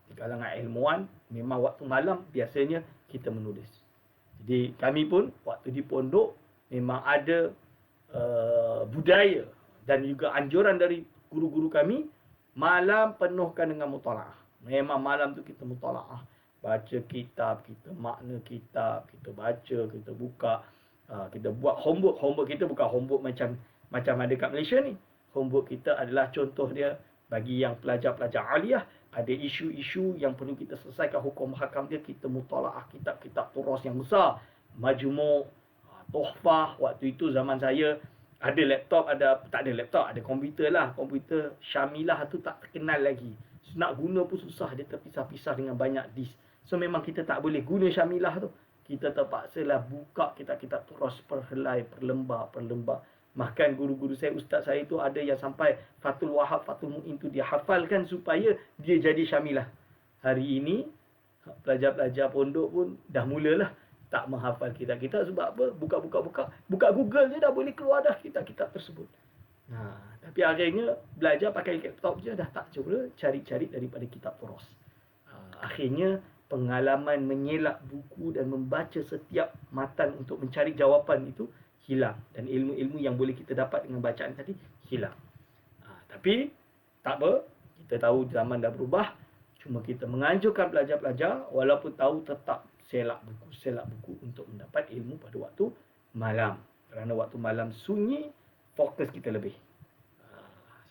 [SPEAKER 1] di kalangan ilmuwan, memang waktu malam biasanya kita menulis. Jadi kami pun waktu di pondok memang ada budaya dan juga anjuran dari guru-guru kami, malam penuhkan dengan mutalaah. Memang malam tu kita mutalaah. Baca kitab, kita makna kitab, kita baca, kita buka, kita buat homework. Homework kita bukan homework macam ada kat Malaysia ni. Homework kita adalah contoh dia bagi yang pelajar-pelajar aliyah, ada isu-isu yang perlu kita selesaikan hukum hakam dia, kita mutalaah kitab-kitab turas yang besar, majmu', tuhfah. Waktu itu zaman saya ada laptop, tak ada laptop, ada komputer lah. Komputer Syamilah tu tak terkenal lagi. Nak guna pun susah, dia terpisah-pisah dengan banyak disk. So memang kita tak boleh guna Syamilah tu. Kita terpaksalah buka kitab-kitab turas perhelai, perlembar. Bahkan guru-guru saya, ustaz saya tu ada yang sampai Fathul Wahab, Fathul Mu'in tu dia hafalkan supaya dia jadi Syamilah. Hari ini pelajar-pelajar pondok pun dah mulalah tak menghafal kitab-kitab. Sebab apa? Buka Google je dah boleh keluar dah kitab-kitab tersebut. Tapi akhirnya belajar pakai laptop je dah tak cuba cari-cari daripada kitab turas. Akhirnya pengalaman menyelak buku dan membaca setiap matan untuk mencari jawapan itu hilang. Dan ilmu-ilmu yang boleh kita dapat dengan bacaan tadi hilang. Tapi tak apa, kita tahu zaman dah berubah. Cuma kita menganjurkan pelajar-pelajar walaupun tahu tetap selak buku untuk mendapat ilmu pada waktu malam. Kerana waktu malam sunyi, fokus kita lebih.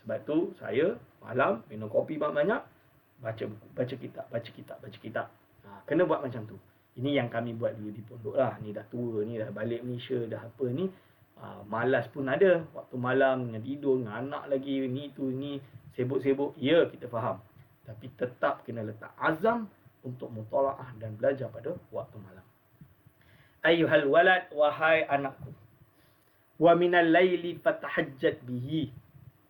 [SPEAKER 1] Sebab tu saya malam minum kopi banyak-banyak, baca buku, baca kitab, baca kitab, baca kitab. Kena buat macam tu. Ini yang kami buat dulu di pondok lah. Ni dah tua, ni dah balik Malaysia, dah apa ni. Malas pun ada. Waktu malam dengan tidur, dengan anak lagi, ni tu, ni sibuk-sibuk. Ya, kita faham. Tapi tetap kena letak azam untuk mutalaah dan belajar pada waktu malam. Ayyuhal walad, wahai anakku. Wa minal laili fatahajjat bihi.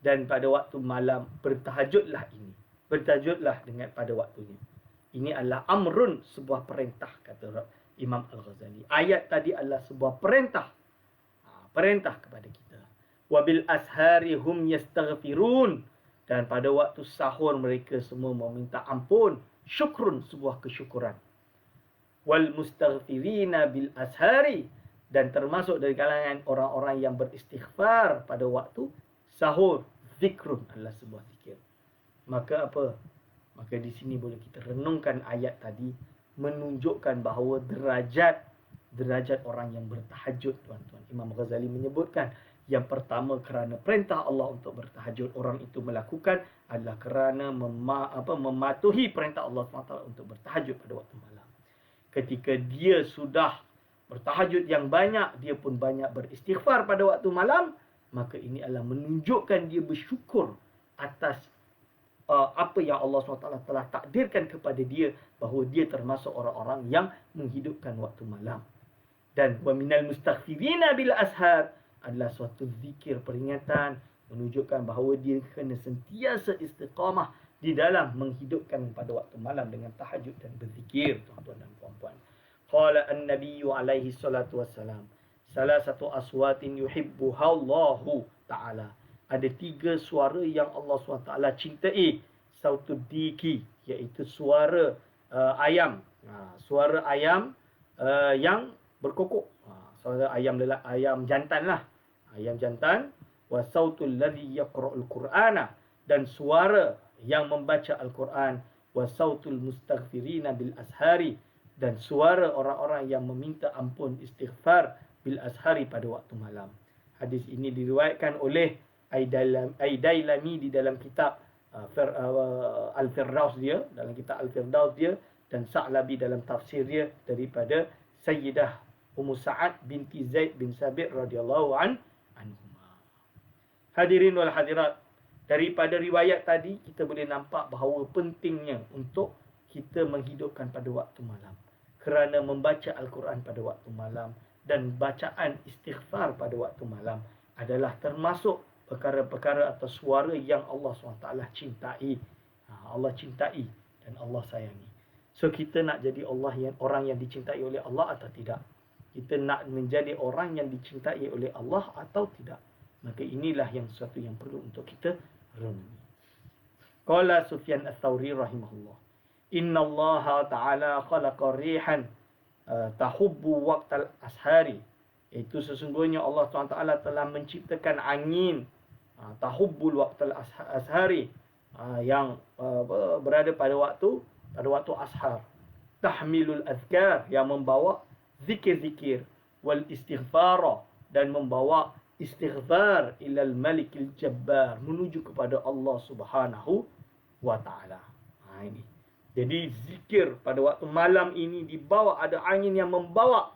[SPEAKER 1] Dan pada waktu malam, bertahajudlah ini. Bertahajudlah dengan pada waktunya. Ini adalah amrun, sebuah perintah, kata Imam Al-Ghazali. Ayat tadi adalah sebuah perintah. Perintah kepada kita. Wabil ashari hum yastaghfirun. Dan pada waktu sahur mereka semua meminta ampun. Syukrun, sebuah kesyukuran. Wal mustaghfirina bil ashari. Dan termasuk dari kalangan orang-orang yang beristighfar pada waktu sahur. Zikrun adalah sebuah zikir. Maka apa? Maka di sini boleh kita renungkan ayat tadi. Menunjukkan bahawa derajat orang yang bertahajud, tuan-tuan. Imam Ghazali menyebutkan, yang pertama kerana perintah Allah untuk bertahajud, orang itu melakukan adalah kerana mematuhi perintah Allah SWT untuk bertahajud pada waktu malam. Ketika dia sudah bertahajud yang banyak, dia pun banyak beristighfar pada waktu malam, maka ini adalah menunjukkan dia bersyukur atas apa yang Allah SWT telah takdirkan kepada dia, bahawa dia termasuk orang-orang yang menghidupkan waktu malam. Dan wa minal mustaghfirina bil ashar adalah suatu zikir peringatan, menunjukkan bahawa dia kena sentiasa istiqamah di dalam menghidupkan pada waktu malam dengan tahajud dan berzikir, tuan-tuan dan puan-puan. Qala an-nabiyyu alaihi salatu wassalam, salah satu aswatin yuhibbuha Allahu ta'ala. Ada 3 suara yang Allah SWT cintai. Sautud diki, iaitu suara ayam. Suara ayam yang berkokok. Suara ayam jantan lah. Ayam jantan. Wa sautul ladzi yaqra'ul Qur'ana. Dan suara yang membaca Al-Quran. Wa sautul mustaghfirina bil ashari. Dan suara orang-orang yang meminta ampun istighfar bil ashari pada waktu malam. Hadis ini diriwayatkan oleh Aidailami di dalam kitab Al-Firdaus dia, dalam kitab Al-Firdaus dia, dan Sa'labi dalam tafsir dia daripada Sayyidah Ummu Sa'ad binti Zaid bin Sabit radhiyallahu anhuma. Hadirin wal hadirat, daripada riwayat tadi kita boleh nampak bahawa pentingnya untuk kita menghidupkan pada waktu malam. Kerana membaca Al-Quran pada waktu malam dan bacaan istighfar pada waktu malam adalah termasuk perkara-perkara atau suara yang Allah SWT cintai. Allah cintai dan Allah sayangi. So kita nak jadi orang yang dicintai oleh Allah atau tidak? Kita nak menjadi orang yang dicintai oleh Allah atau tidak? Maka inilah yang sesuatu yang perlu untuk kita renungi. Qala Sufyan Ats-Tsauri rahimahullah, Inna Allah Ta'ala khalaqa rihan tahubbu waqtal ashari. Itu sesungguhnya Allah SWT telah menciptakan angin tahubbul waqtal ashari, yang berada pada waktu ashar. Tahmilul azkar, yang membawa zikir-zikir. Wal istighfara, dan membawa istighfar ilal malikil jabbar, menuju kepada Allah Subhanahu wa ta'ala. Ini. Jadi zikir pada waktu malam ini dibawa, ada angin yang membawa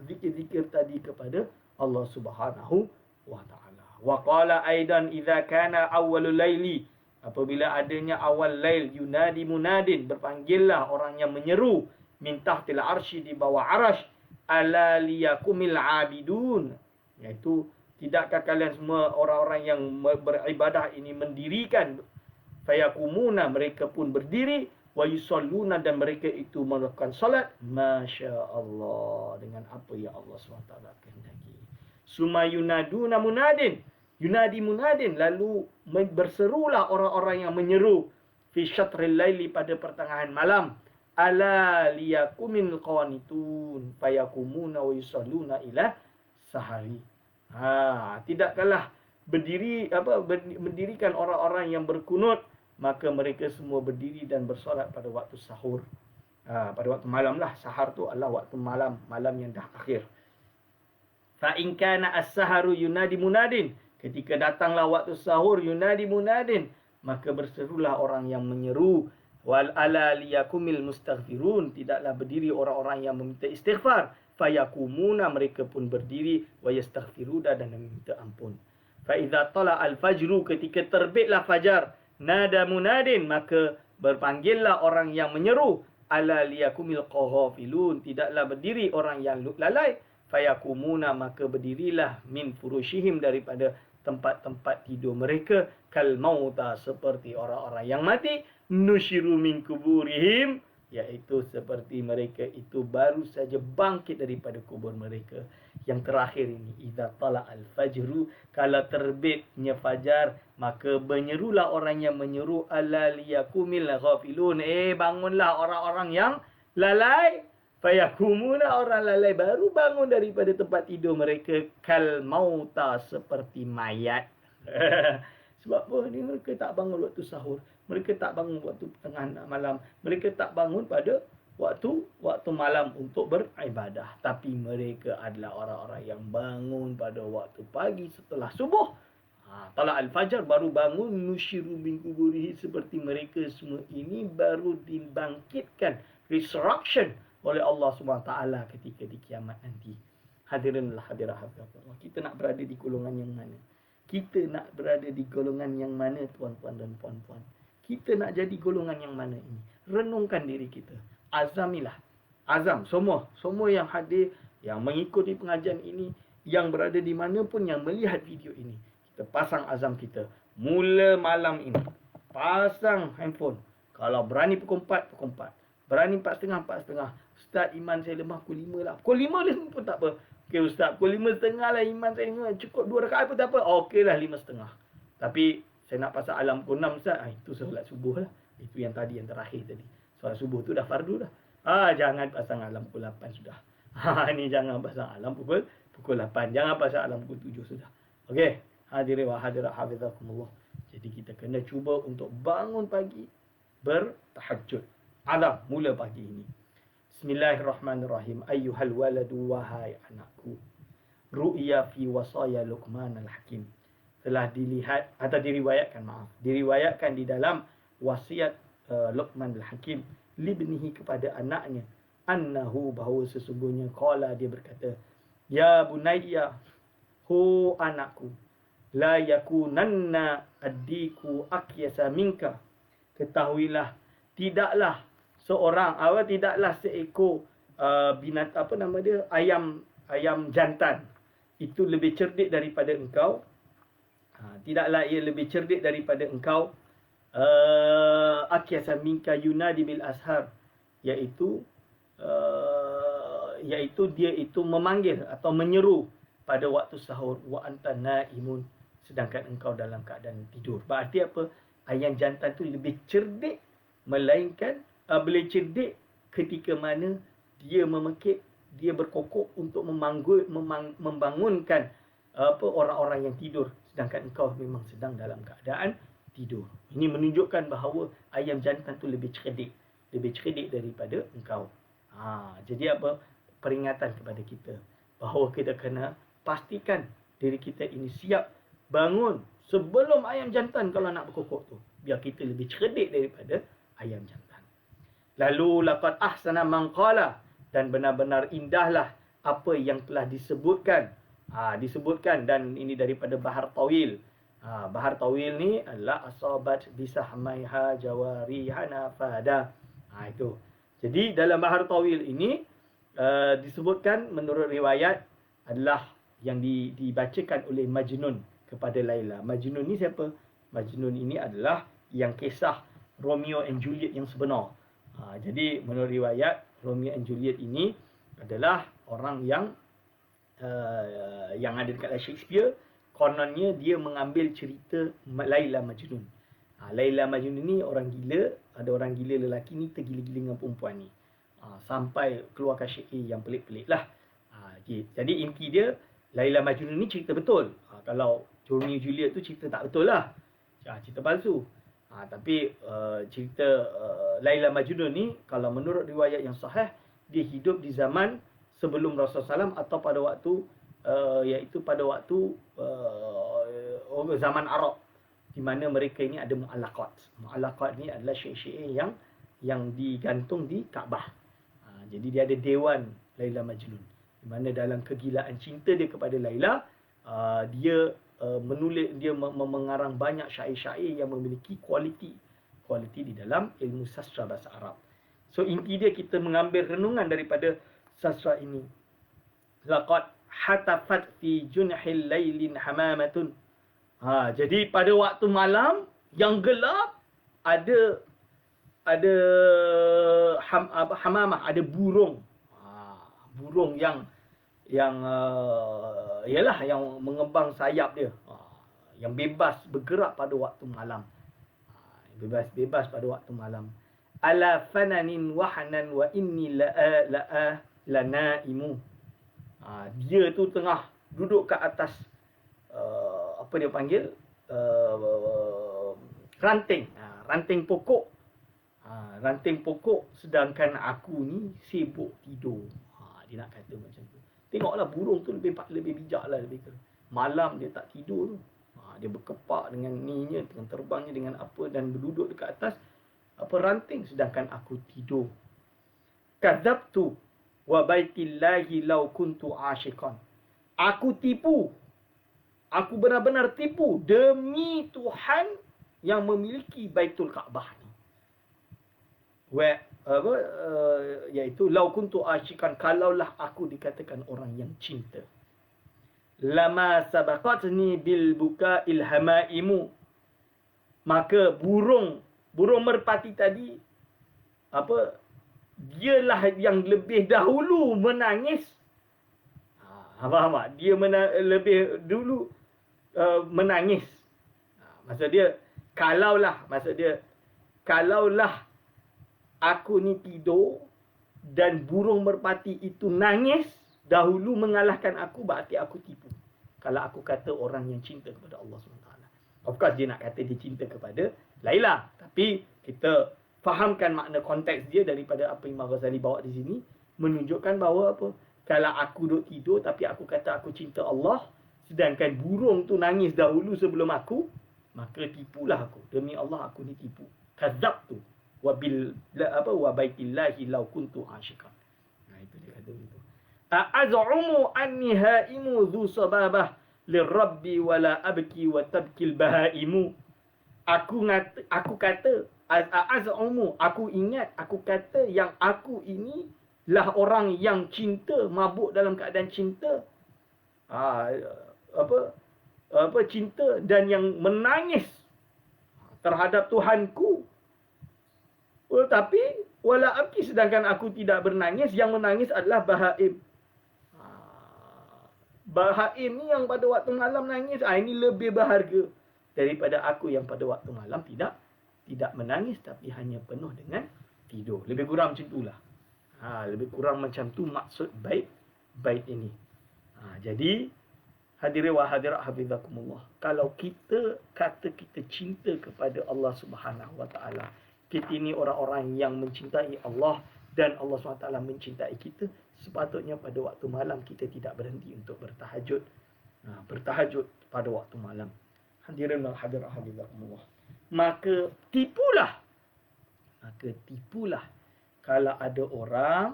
[SPEAKER 1] zikir-zikir tadi kepada Allah Subhanahu wa ta'ala. Wa qala aidan idza kana awwalul laili, apabila adanya awal lail, yunadi munadin, berpanggillah orang yang menyeru, min tahtil arsy, di bawah arasy, ala liyakumil abidun, iaitu tidakkah kalian semua orang-orang yang beribadah ini mendirikan, fayakumuna, mereka pun berdiri, wa yusalluna, dan mereka itu melakukan salat, masya-Allah, dengan apa yang Allah SWT kehendaki. Summa yunaduna munadin, yunadi munadin, lalu berserulah orang-orang yang menyeru, fi syatril laili, pada pertengahan malam, ala liyakumil qanitun, fayakumuna wa yusalluna ila sahari. Tidakkalah berdirikan orang-orang yang berkunut, maka mereka semua berdiri dan bersolat pada waktu sahur. Pada waktu malam lah. Sahar tu adalah waktu malam, malam yang dah akhir. Fa in kana as-saharu yunadi munadin, ketika datanglah waktu sahur, yunadi munadin, maka berserulah orang yang menyeru. Wal ala liyakumil mustaghfirun, tidaklah berdiri orang-orang yang meminta istighfar. Fayakumuna, mereka pun berdiri. Wa yastaghfiruna, dan meminta ampun. Fa idza tala al-fajru, ketika terbitlah fajar, nada munadin, maka berpanggillah orang yang menyeru. Ala liyakumil qaghafilun, tidaklah berdiri orang yang lalai. Fayakumuna, maka berdirilah min furushihim, daripada tempat-tempat tidur mereka. Kal mauta, seperti orang-orang yang mati. Nushiru min kuburihim, iaitu seperti mereka itu baru saja bangkit daripada kubur mereka. Yang terakhir ini, idza tala al-fajru, kalau terbitnya fajar, maka menyerulah orang yang menyeru. Ala liyakumil ghafilun, bangunlah orang-orang yang lalai. Fayakumuna, orang lalai baru bangun daripada tempat tidur mereka. Kal mauta, seperti mayat. Sebab apa? Ni mereka tak bangun waktu sahur. Mereka tak bangun waktu tengah malam. Mereka tak bangun pada waktu malam untuk beribadah. Tapi mereka adalah orang-orang yang bangun pada waktu pagi setelah subuh. Tala al-fajar, baru bangun. Nushiru min kuburihi, seperti mereka semua ini baru dibangkitkan, resurrection oleh Allah SWT ketika di kiamat nanti. Hadirinlah hadirah Allah. Kita nak berada di golongan yang mana? Kita nak berada di golongan yang mana, tuan-tuan dan puan-puan? Kita nak jadi golongan yang mana ini? Renungkan diri kita. Azamilah. Azam. Semua yang hadir, yang mengikuti pengajian ini, yang berada di mana pun, yang melihat video ini. Kita pasang azam kita. Mula malam ini, pasang handphone. Kalau berani pukul 4, pukul 4. Berani 4.30, 4.30. Ustaz, iman saya lemah, pukul 5 lah. Pukul 5 pun tak apa. Okey Ustaz, pukul 5.30 lah iman saya lemah. Cukup 2 rakaat pun tak apa. Okey lah 5.30. Tapi saya nak pasang alam pukul 6 Ustaz. Itu solat subuh lah. Itu yang tadi, yang terakhir tadi. Solat subuh tu dah fardu dah. Jangan pasang alam pukul 8 sudah. Ni jangan pasang alam pukul 8. Jangan pasang alam pukul 7 sudah. Okey. Hadirin wa hadirat hafizakumullah. Jadi kita kena cuba untuk bangun pagi, bertahajud. Alam mula pagi ini. Bismillahirrahmanirrahim. Ayyuhal waladu, wahai anakku. Ru'ya fi wasaya Luqman al-Hakim. Telah dilihat atau diriwayatkan di dalam wasiat Luqman al-Hakim libnihi, kepada anaknya, annahu, bahawa sesungguhnya, qala, dia berkata, ya bunayya, ho anakku, la yakunanna addiku akyasa minka, ketahuilah tidaklah seekor binatang, ayam jantan itu lebih cerdik daripada engkau. Tidaklah ia lebih cerdik daripada engkau. Akyasa minka yunadi bil ashar, iaitu dia itu memanggil atau menyeru pada waktu sahur. Wa anta naimun, sedangkan engkau dalam keadaan tidur. Berarti apa? Ayam jantan tu lebih cerdik, melainkan boleh cerdik ketika mana dia memekik, dia berkokok untuk membangunkan orang-orang yang tidur, sedangkan engkau memang sedang dalam keadaan tidur. Ini menunjukkan bahawa ayam jantan tu lebih cerdik daripada engkau. Jadi apa? Peringatan kepada kita bahawa kita kena pastikan diri kita ini siap bangun sebelum ayam jantan kalau nak berkokok tu, biar kita lebih cerdik daripada ayam jantan. Lalu laqad ahsana man qala, dan benar-benar indahlah apa yang telah disebutkan. Disebutkan, dan ini daripada Bahar Tawil. Bahar Tawil ni adalah asabat bisahmaiha jawarihana fada. Itu. Jadi dalam Bahar Tawil ini disebutkan menurut riwayat adalah yang dibacakan oleh Majnun kepada Laila. Majnun ni siapa? Majnun ini adalah yang kisah Romeo and Juliet yang sebenar. Jadi menurut riwayat, Romeo and Juliet ini adalah orang yang ada dekat Shakespeare. Kononnya dia mengambil cerita Laila Majnun. Laila Majnun ni orang gila. Ada orang gila lelaki ni tergila-gila dengan perempuan ni. Sampai keluarkan syair yang pelik-pelik lah. Jadi inti dia, Laila Majnun ni cerita betul. Kalau Romeo Juliet tu cerita tak betul lah. Cerita palsu. Tapi cerita Laila Majnun ni, kalau menurut riwayat yang sahih, dia hidup di zaman sebelum Rasulullah SAW atau pada waktu iaitu pada waktu zaman Arab. di mana mereka ini ada mu'allaqat. Mu'allaqat ni adalah syair-syair yang digantung di Kaabah. Jadi dia ada dewan Laila Majnun, di mana dalam kegilaan cinta dia kepada Laila, dia menulis, dia mengarang banyak syair-syair yang memiliki kualiti di dalam ilmu sastra bahasa Arab. So inti dia, kita mengambil renungan daripada sastra ini. Laqad hatafat fi junhil lailin hamamatun. Jadi pada waktu malam yang gelap ada hamamah, ada burung. Burung yang ialah yang mengembang sayap dia. Yang bebas bergerak pada waktu malam. Bebas pada waktu malam. Ala fananin wahnan wa inni lanaimu. Dia tu tengah duduk kat atas apa dia panggil, ranting pokok. Ranting pokok, sedangkan aku ni sibuk tidur. Dia nak kata macam tu. Tengoklah burung tu lebih bijak lah, lebih ke. Malam dia tak tidur tu. Dia berkepak dengan ninya, dengan terbangnya, dengan apa, dan berduduk dekat atas ranting, sedangkan aku tidur. Kadzabtu wa baitillahi law kuntu ashiqan. Aku tipu. Aku benar-benar tipu demi Tuhan yang memiliki Baitul Kaabah ni. Iaitu law kuntu ashiqan, kalaulah aku dikatakan orang yang cinta. Lama sabaqatni bil buka'il hamaimu. Maka burung merpati tadi, dialah yang lebih dahulu menangis. Faham tak? Dia lebih dulu menangis. Maksud dia, kalaulah aku ni tidur dan burung merpati itu nangis dahulu mengalahkan aku, berarti aku tipu. Kalau aku kata orang yang cinta kepada Allah SWT. Of course dia nak kata dia cinta kepada Laila, tapi kita fahamkan makna konteks dia daripada apa Imam Ghazali bawa di sini, menunjukkan bahawa kalau aku duduk tidur tapi aku kata aku cinta Allah, sedangkan burung tu nangis dahulu sebelum aku, maka tipulah aku. Demi Allah aku ni tipu. Kadzabtu wa baitillahi law kuntu ashiqan. Itu dia kata begitu. A'az'umu anni haimu dhu sababah lirabbi wala abki wa tabkil bahaimu. Aku kata, a'az'umu, aku ingat, aku kata yang aku ini lah orang yang cinta, mabuk dalam keadaan cinta. Cinta dan yang menangis terhadap Tuhanku. Tapi wala abki, sedangkan aku tidak bernangis, yang menangis adalah bahaim. Bahaim ni yang pada waktu malam nangis, ini lebih berharga daripada aku yang pada waktu malam tidak menangis tapi hanya penuh dengan tidur. Lebih kurang macam itulah. Lebih kurang macam tu maksud bait ini. Jadi hadirin wa hadirat hafizakumullah, kalau kita kata kita cinta kepada Allah Subhanahu wa taala, kita ini orang-orang yang mencintai Allah dan Allah SWT mencintai kita, sepatutnya pada waktu malam kita tidak berhenti untuk bertahajud. Bertahajud pada waktu malam. Hadirin dan hadirat hafizakumullah. Maka tipulah kalau ada orang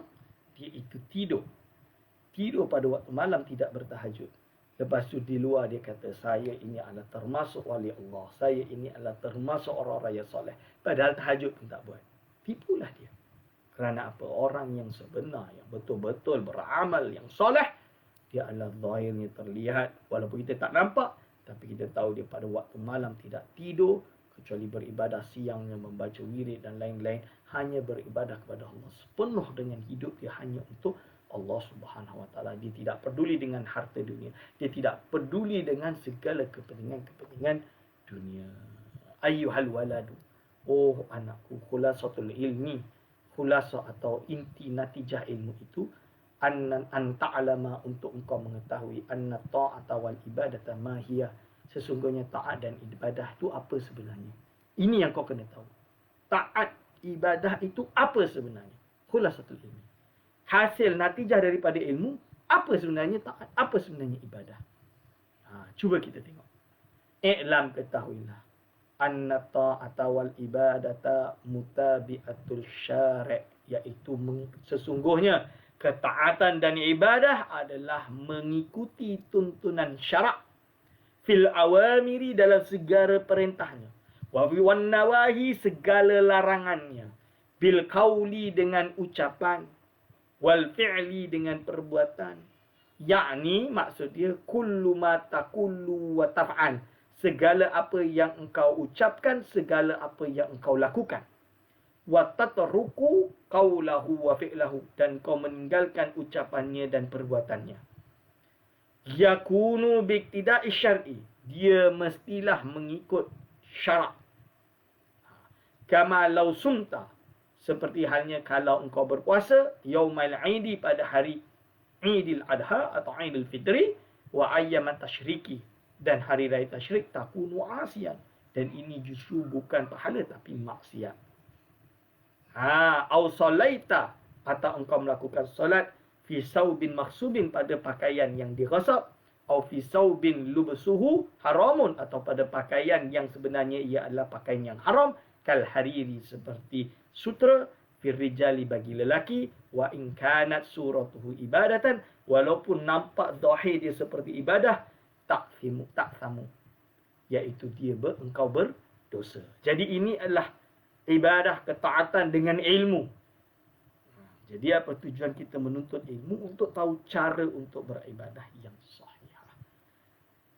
[SPEAKER 1] dia itu tidur pada waktu malam, tidak bertahajud. Lepas tu di luar dia kata, saya ini adalah termasuk wali Allah, saya ini adalah termasuk orang-orang yang soleh, padahal tahajud pun tak buat. Tipulah dia. Kerana apa? Orang yang sebenar, yang betul-betul beramal, yang soleh, dia adalah zahirnya terlihat, walaupun kita tak nampak, tapi kita tahu dia pada waktu malam tidak tidur, kecuali beribadah siangnya, membaca wirid dan lain-lain, hanya beribadah kepada Allah. Sepenuh dengan hidup dia hanya untuk Allah Subhanahu wa taala. Dia tidak peduli dengan harta dunia. Dia tidak peduli dengan segala kepentingan dunia. Ayyuhal waladu, oh anakku, khulasatul ilmi, khulasah atau inti natijah ilmu itu, an ta'lama, untuk engkau mengetahui, anna ta'ata wal ibadata ma hiya, sesungguhnya taat dan ibadah itu apa sebenarnya. Ini yang kau kena tahu. Taat ibadah itu apa sebenarnya? Khulasatul ilmi. Hasil natijah daripada ilmu, apa sebenarnya taat, apa sebenarnya ibadah. Cuba kita tengok. I'lam, ketahuilah. anna ta'ata wal ibadata mutabi'atul syari', iaitu sesungguhnya ketaatan dan ibadah adalah mengikuti tuntunan syarak fil awamiri, dalam segala perintahnya, wa wan nawahi, segala larangannya, bil qauli, dengan ucapan, wal fi'li, dengan perbuatan, yakni maksud dia kullu ma taqullu wa taf'al, segala apa yang engkau ucapkan, segala apa yang engkau lakukan, wa tatruku qawlahu wa fi'lahu, dan kau meninggalkan ucapannya dan perbuatannya. Yakunu biqtida'i syar'i, dia mestilah mengikut syarak. Kama law sumta, seperti halnya kalau engkau berpuasa yaumal aidi, pada hari Idul Adha atau Idul Fitri, wa ayyamat tasyriki, dan hari raya tasyrik, takunu asiyan, dan ini justru bukan pahala tapi maksiat. Au salaita, atau engkau melakukan solat fi saubin makhsubin, pada pakaian yang dirasap, au fi saubin lubsuhu haramun, atau pada pakaian yang sebenarnya ia adalah pakaian yang haram, kal hariri, seperti sutra, fir rijali, bagi lelaki, wa in kanat suratuhu ibadatan, walaupun nampak zahir dia seperti ibadah, taksamu, iaitu engkau berdosa. Jadi ini adalah ibadah ketaatan dengan ilmu. Jadi apa tujuan kita menuntut ilmu? Untuk tahu cara untuk beribadah yang sahih,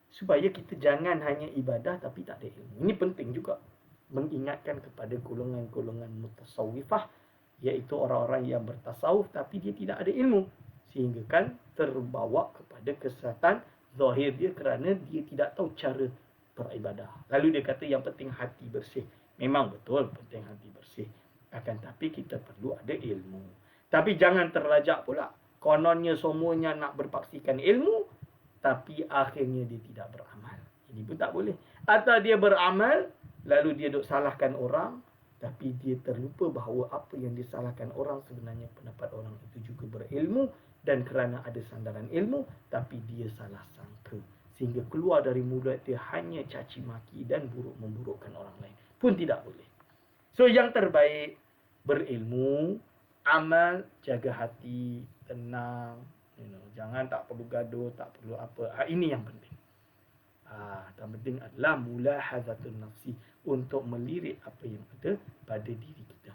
[SPEAKER 1] supaya kita jangan hanya ibadah tapi tak ada ilmu. Ini penting juga mengingatkan kepada golongan-golongan mutasawwifah, iaitu orang-orang yang bertasawuf tapi dia tidak ada ilmu, sehingga kan terbawa kepada kesesatan zahir dia kerana dia tidak tahu cara beribadah. Lalu dia kata yang penting hati bersih. Memang betul penting hati bersih, akan tapi kita perlu ada ilmu. Tapi jangan terlajak pula, kononnya semuanya nak berpaksikan ilmu tapi akhirnya dia tidak beramal. Ini pun tak boleh. Atau dia beramal lalu dia duk salahkan orang, tapi dia terlupa bahawa apa yang disalahkan orang sebenarnya pendapat orang itu juga berilmu, dan kerana ada sandaran ilmu tapi dia salah sangka, sehingga keluar dari mulut dia hanya caci maki dan buruk memburukkan orang lain, pun tidak boleh. So yang terbaik berilmu, amal, jaga hati, tenang, jangan tak perlu gaduh, tak perlu apa. Ini yang penting. Yang penting adalah mulahazatun nafsi, untuk melirik apa yang ada pada diri kita.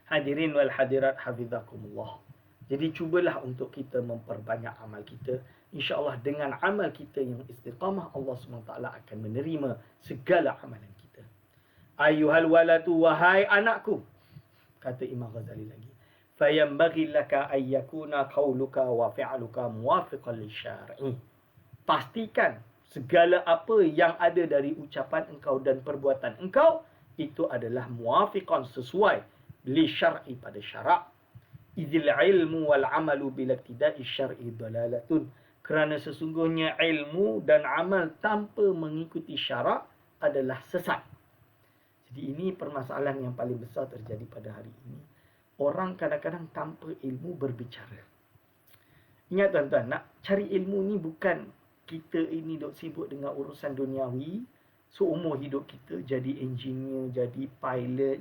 [SPEAKER 1] Hadirin wal hadirat hafizakumullah. Jadi cubalah untuk kita memperbanyak amal kita. InsyaAllah dengan amal kita yang istiqamah, Allah SWT akan menerima segala amalan kita. Ayuhal walatu, wahai anakku, kata Imam Ghazali lagi, fayambaghi laka ayyakuna qawluka wa fi'luka muwafiqan lisyar'i. Pastikan segala apa yang ada dari ucapan engkau dan perbuatan engkau itu adalah muwafiqan, sesuai, li syar'i, pada syarak. Idzil ilmu wal amalu bila ibtida'i syar'i dalalatun, kerana sesungguhnya ilmu dan amal tanpa mengikuti syarak adalah sesat. Jadi ini permasalahan yang paling besar terjadi pada hari ini. Orang kadang-kadang tanpa ilmu berbicara. Ingat tuan-tuan, nak cari ilmu ni bukan kita ini duk sibuk dengan urusan duniawi, seumur hidup kita jadi engineer, jadi pilot,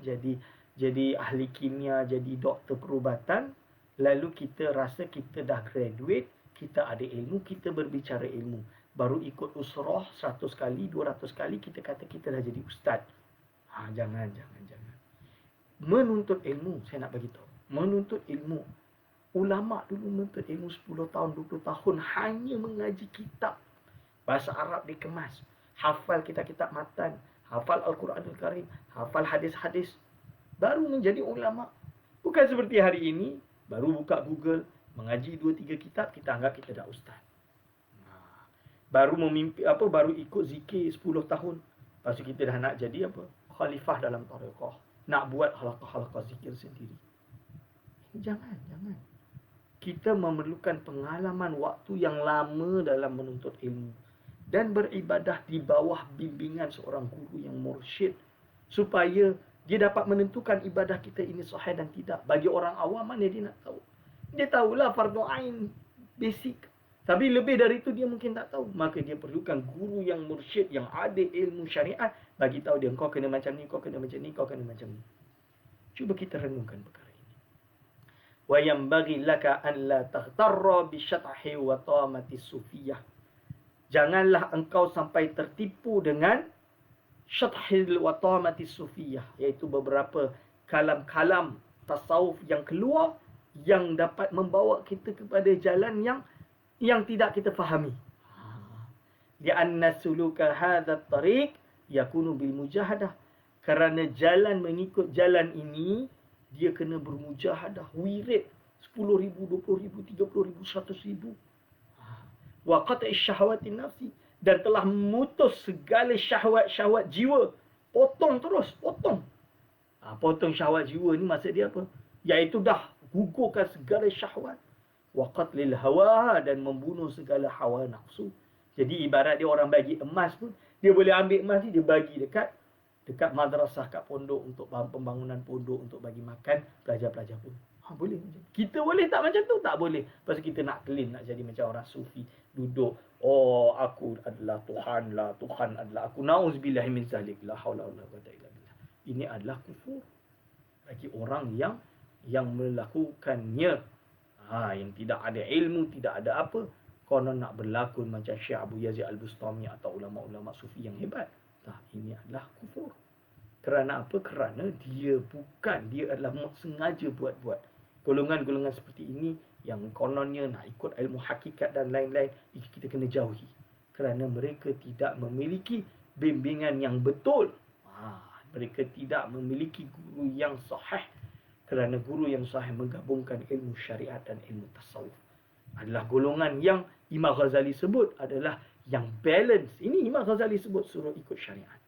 [SPEAKER 1] jadi ahli kimia, jadi doktor perubatan, lalu kita rasa kita dah graduate, kita ada ilmu, kita berbicara ilmu, baru ikut usrah 100 kali, 200 kali kita kata kita dah jadi ustaz. Jangan. Menuntut ilmu, saya nak bagi tahu, menuntut ilmu, ulama dulu menuntut ilmu 10 tahun, 20 tahun hanya mengaji kitab. Bahasa Arab dikemas, hafal kitab-kitab matan, hafal Al-Quranul Karim, hafal hadis-hadis, baru menjadi ulama. Bukan seperti hari ini, baru buka Google, mengaji 2-3 kitab, kita anggap kita dah ustaz. Baru baru ikut zikir 10 tahun, lepas tu kita dah nak jadi khalifah dalam tarekat, nak buat halaqah-halaqah zikir sendiri. Jangan. Kita memerlukan pengalaman waktu yang lama dalam menuntut ilmu dan beribadah di bawah bimbingan seorang guru yang mursyid, supaya dia dapat menentukan ibadah kita ini sahih dan tidak. Bagi orang awam, mana dia nak tahu? Dia tahulah fardu ain basic, Tapi lebih dari itu dia mungkin tak tahu. Maka dia perlukan guru yang mursyid, yang ada ilmu syariat, bagi tahu dia, kau kena macam ni, kau kena macam ni, kau kena macam ni. Cuba kita renungkan perkara ini. Wa yanbaghi laka an la taghtarra bi syat'i wa tamati sufiyah. Janganlah engkau sampai tertipu dengan syat'il wa tamati sufiyah, iaitu beberapa kalam-kalam tasawuf yang keluar yang dapat membawa kita kepada jalan yang tidak kita fahami. Li'anna suluka hadha at-tariq yakunu bil mujahadah. Kerana jalan mengikut jalan ini, dia kena bermujahadah, wirid 10,000, 20,000, 30,000, 100,000. Wa qat'i syahwati nafsi, dan telah memutus segala syahwat-syahwat jiwa. Potong terus, potong. Potong syahwat jiwa ni maksud dia apa? Iaitu dah gugurkan segala syahwat. Wa qatlil hawa, dan membunuh segala hawa nafsu. Jadi ibarat dia orang bagi emas pun, dia boleh ambil emas ni, dia bagi dekat madrasah, kat pondok, untuk pembangunan pondok, untuk bagi makan pelajar-pelajar pun. Boleh macam. Kita boleh tak macam tu? Tak boleh. Pasal kita nak claim, nak jadi macam orang sufi. Duduk, oh aku adalah Tuhan lah, Tuhan adalah aku. Na'uzubillah min zalik. La haula wala quwwata illa billah. Ini adalah kufur bagi orang yang melakukannya. Yang tidak ada ilmu, tidak ada apa. Konon nak berlakon macam Syekh Abu Yazid Al-Bustami atau ulama-ulama sufi yang hebat. Ini adalah kufur. Kerana apa? Kerana dia adalah sengaja buat-buat. Golongan-golongan seperti ini yang kononnya nak ikut ilmu hakikat dan lain-lain, kita kena jauhi. Kerana mereka tidak memiliki bimbingan yang betul. Mereka tidak memiliki guru yang sahih. Kerana guru yang sahih menggabungkan ilmu syariat dan ilmu tasawuf. Adalah golongan yang Imam Ghazali sebut adalah yang balance. Ini Imam Ghazali sebut suruh ikut syariat.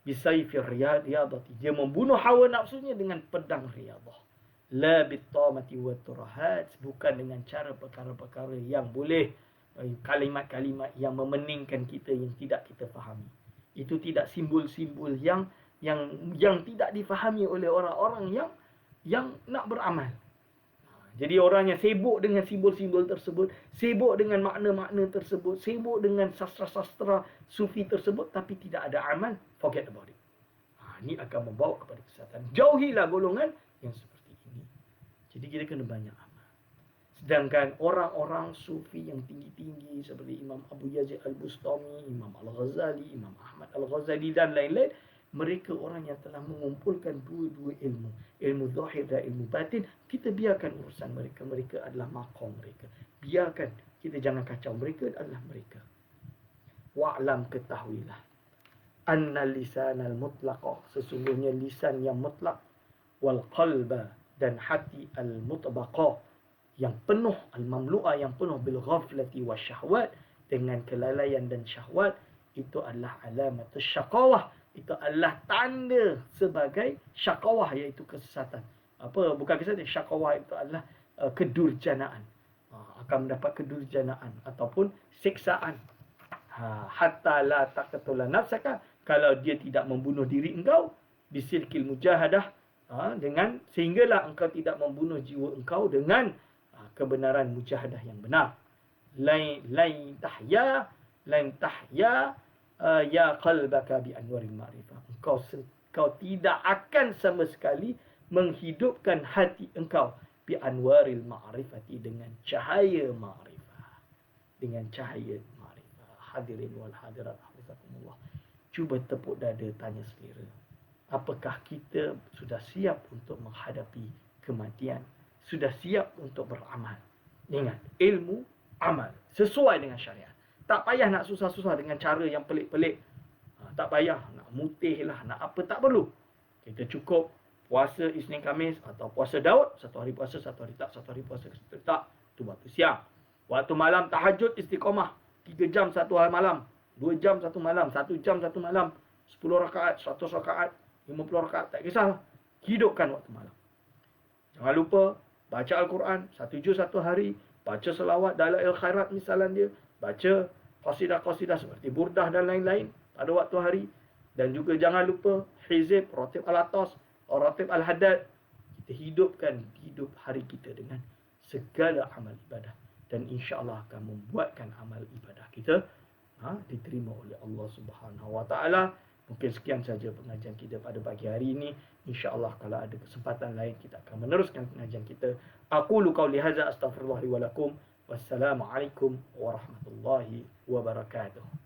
[SPEAKER 1] Bisayfir riyadati. Dia membunuh hawa nafsunya dengan pedang riyadah. La bitamati wa turahat. Bukan dengan cara perkara-perkara yang boleh, kalimat-kalimat yang memeningkan kita, yang tidak kita fahami. Itu tidak simbol-simbol yang tidak difahami oleh orang-orang yang nak beramal. Jadi orang yang sibuk dengan simbol-simbol tersebut, sibuk dengan makna-makna tersebut, sibuk dengan sastra-sastra sufi tersebut, tapi tidak ada amal, forget about it. Ini akan membawa kepada kesesatan. Jauhilah golongan yang seperti ini. Jadi kita kena banyak amal. Sedangkan orang-orang sufi yang tinggi-tinggi seperti Imam Abu Yazid Al-Bustami, Imam Al-Ghazali, Imam Ahmad Al-Ghazali dan lain-lain, mereka orang yang telah mengumpulkan dua-dua ilmu. Ilmu zahir dan ilmu batin. Kita biarkan urusan mereka. Mereka adalah maqam mereka. Biarkan. Kita jangan kacau. Mereka adalah mereka. Wa'lam, ketahuilah. Anna lisan al-mutlaqah. Sesungguhnya lisan yang mutlak. Wal qalba, dan hati al-mutbaqah. Yang penuh, al-mamlu'ah, yang penuh bil ghaflati wa syahwat. Dengan kelalaian dan syahwat. Itu adalah alamatus syaqawah. Itu adalah tanda sebagai syakawah, iaitu kesesatan. Bukan kesesatan, syakawah itu adalah kedurjanaan. Akan mendapat kedurjanaan ataupun siksaan. Hatta la taqtula nafsaka, kalau dia tidak membunuh diri engkau, bisilkil mujahadah, dengan sehinggalah engkau tidak membunuh jiwa engkau dengan kebenaran mujahadah yang benar. Lain tahya ya qalbaka bi anwaril ma'rifah. Engkau tidak akan sama sekali menghidupkan hati engkau bi anwaril ma'rifati, dengan cahaya ma'rifah. Dengan cahaya ma'rifah. Hadirin wal hadirat hafizakumullah. Cuba tepuk dada, tanya selera. Apakah kita sudah siap untuk menghadapi kematian? Sudah siap untuk beramal? Ingat, ilmu, amal sesuai dengan syariat. Tak payah nak susah-susah dengan cara yang pelik-pelik. Tak payah nak mutih lah, nak apa, tak perlu. Kita cukup puasa Isnin Khamis atau puasa Daud, satu hari puasa, satu hari tak, satu hari puasa, satu hari tak. Itu waktu siang. Waktu malam tahajud istiqamah. 3 jam satu hari malam, 2 jam satu malam, 1 jam satu malam, 10 rakaat, 100 rakaat, 50 rakaat, tak kisah. Hidupkan waktu malam. Jangan lupa baca Al-Quran 1 juz satu hari, baca selawat Dalail Khairat misalan dia, baca qasidah-qasidah seperti burdah dan lain-lain pada waktu hari. Dan juga jangan lupa hizib, ratib al-atas, ratib al-haddad. Kita hidupkan hidup hari kita dengan segala amal ibadah. dan insya-Allah akan membuatkan amal ibadah kita diterima oleh Allah Subhanahu Wa Taala. Mungkin sekian saja pengajian kita pada pagi hari ini. InsyaAllah kalau ada kesempatan lain kita akan meneruskan pengajian kita. Aqulu qawli hadza astaghfirullah li wa lakum. Wassalamualaikum warahmatullahi wabarakatuh.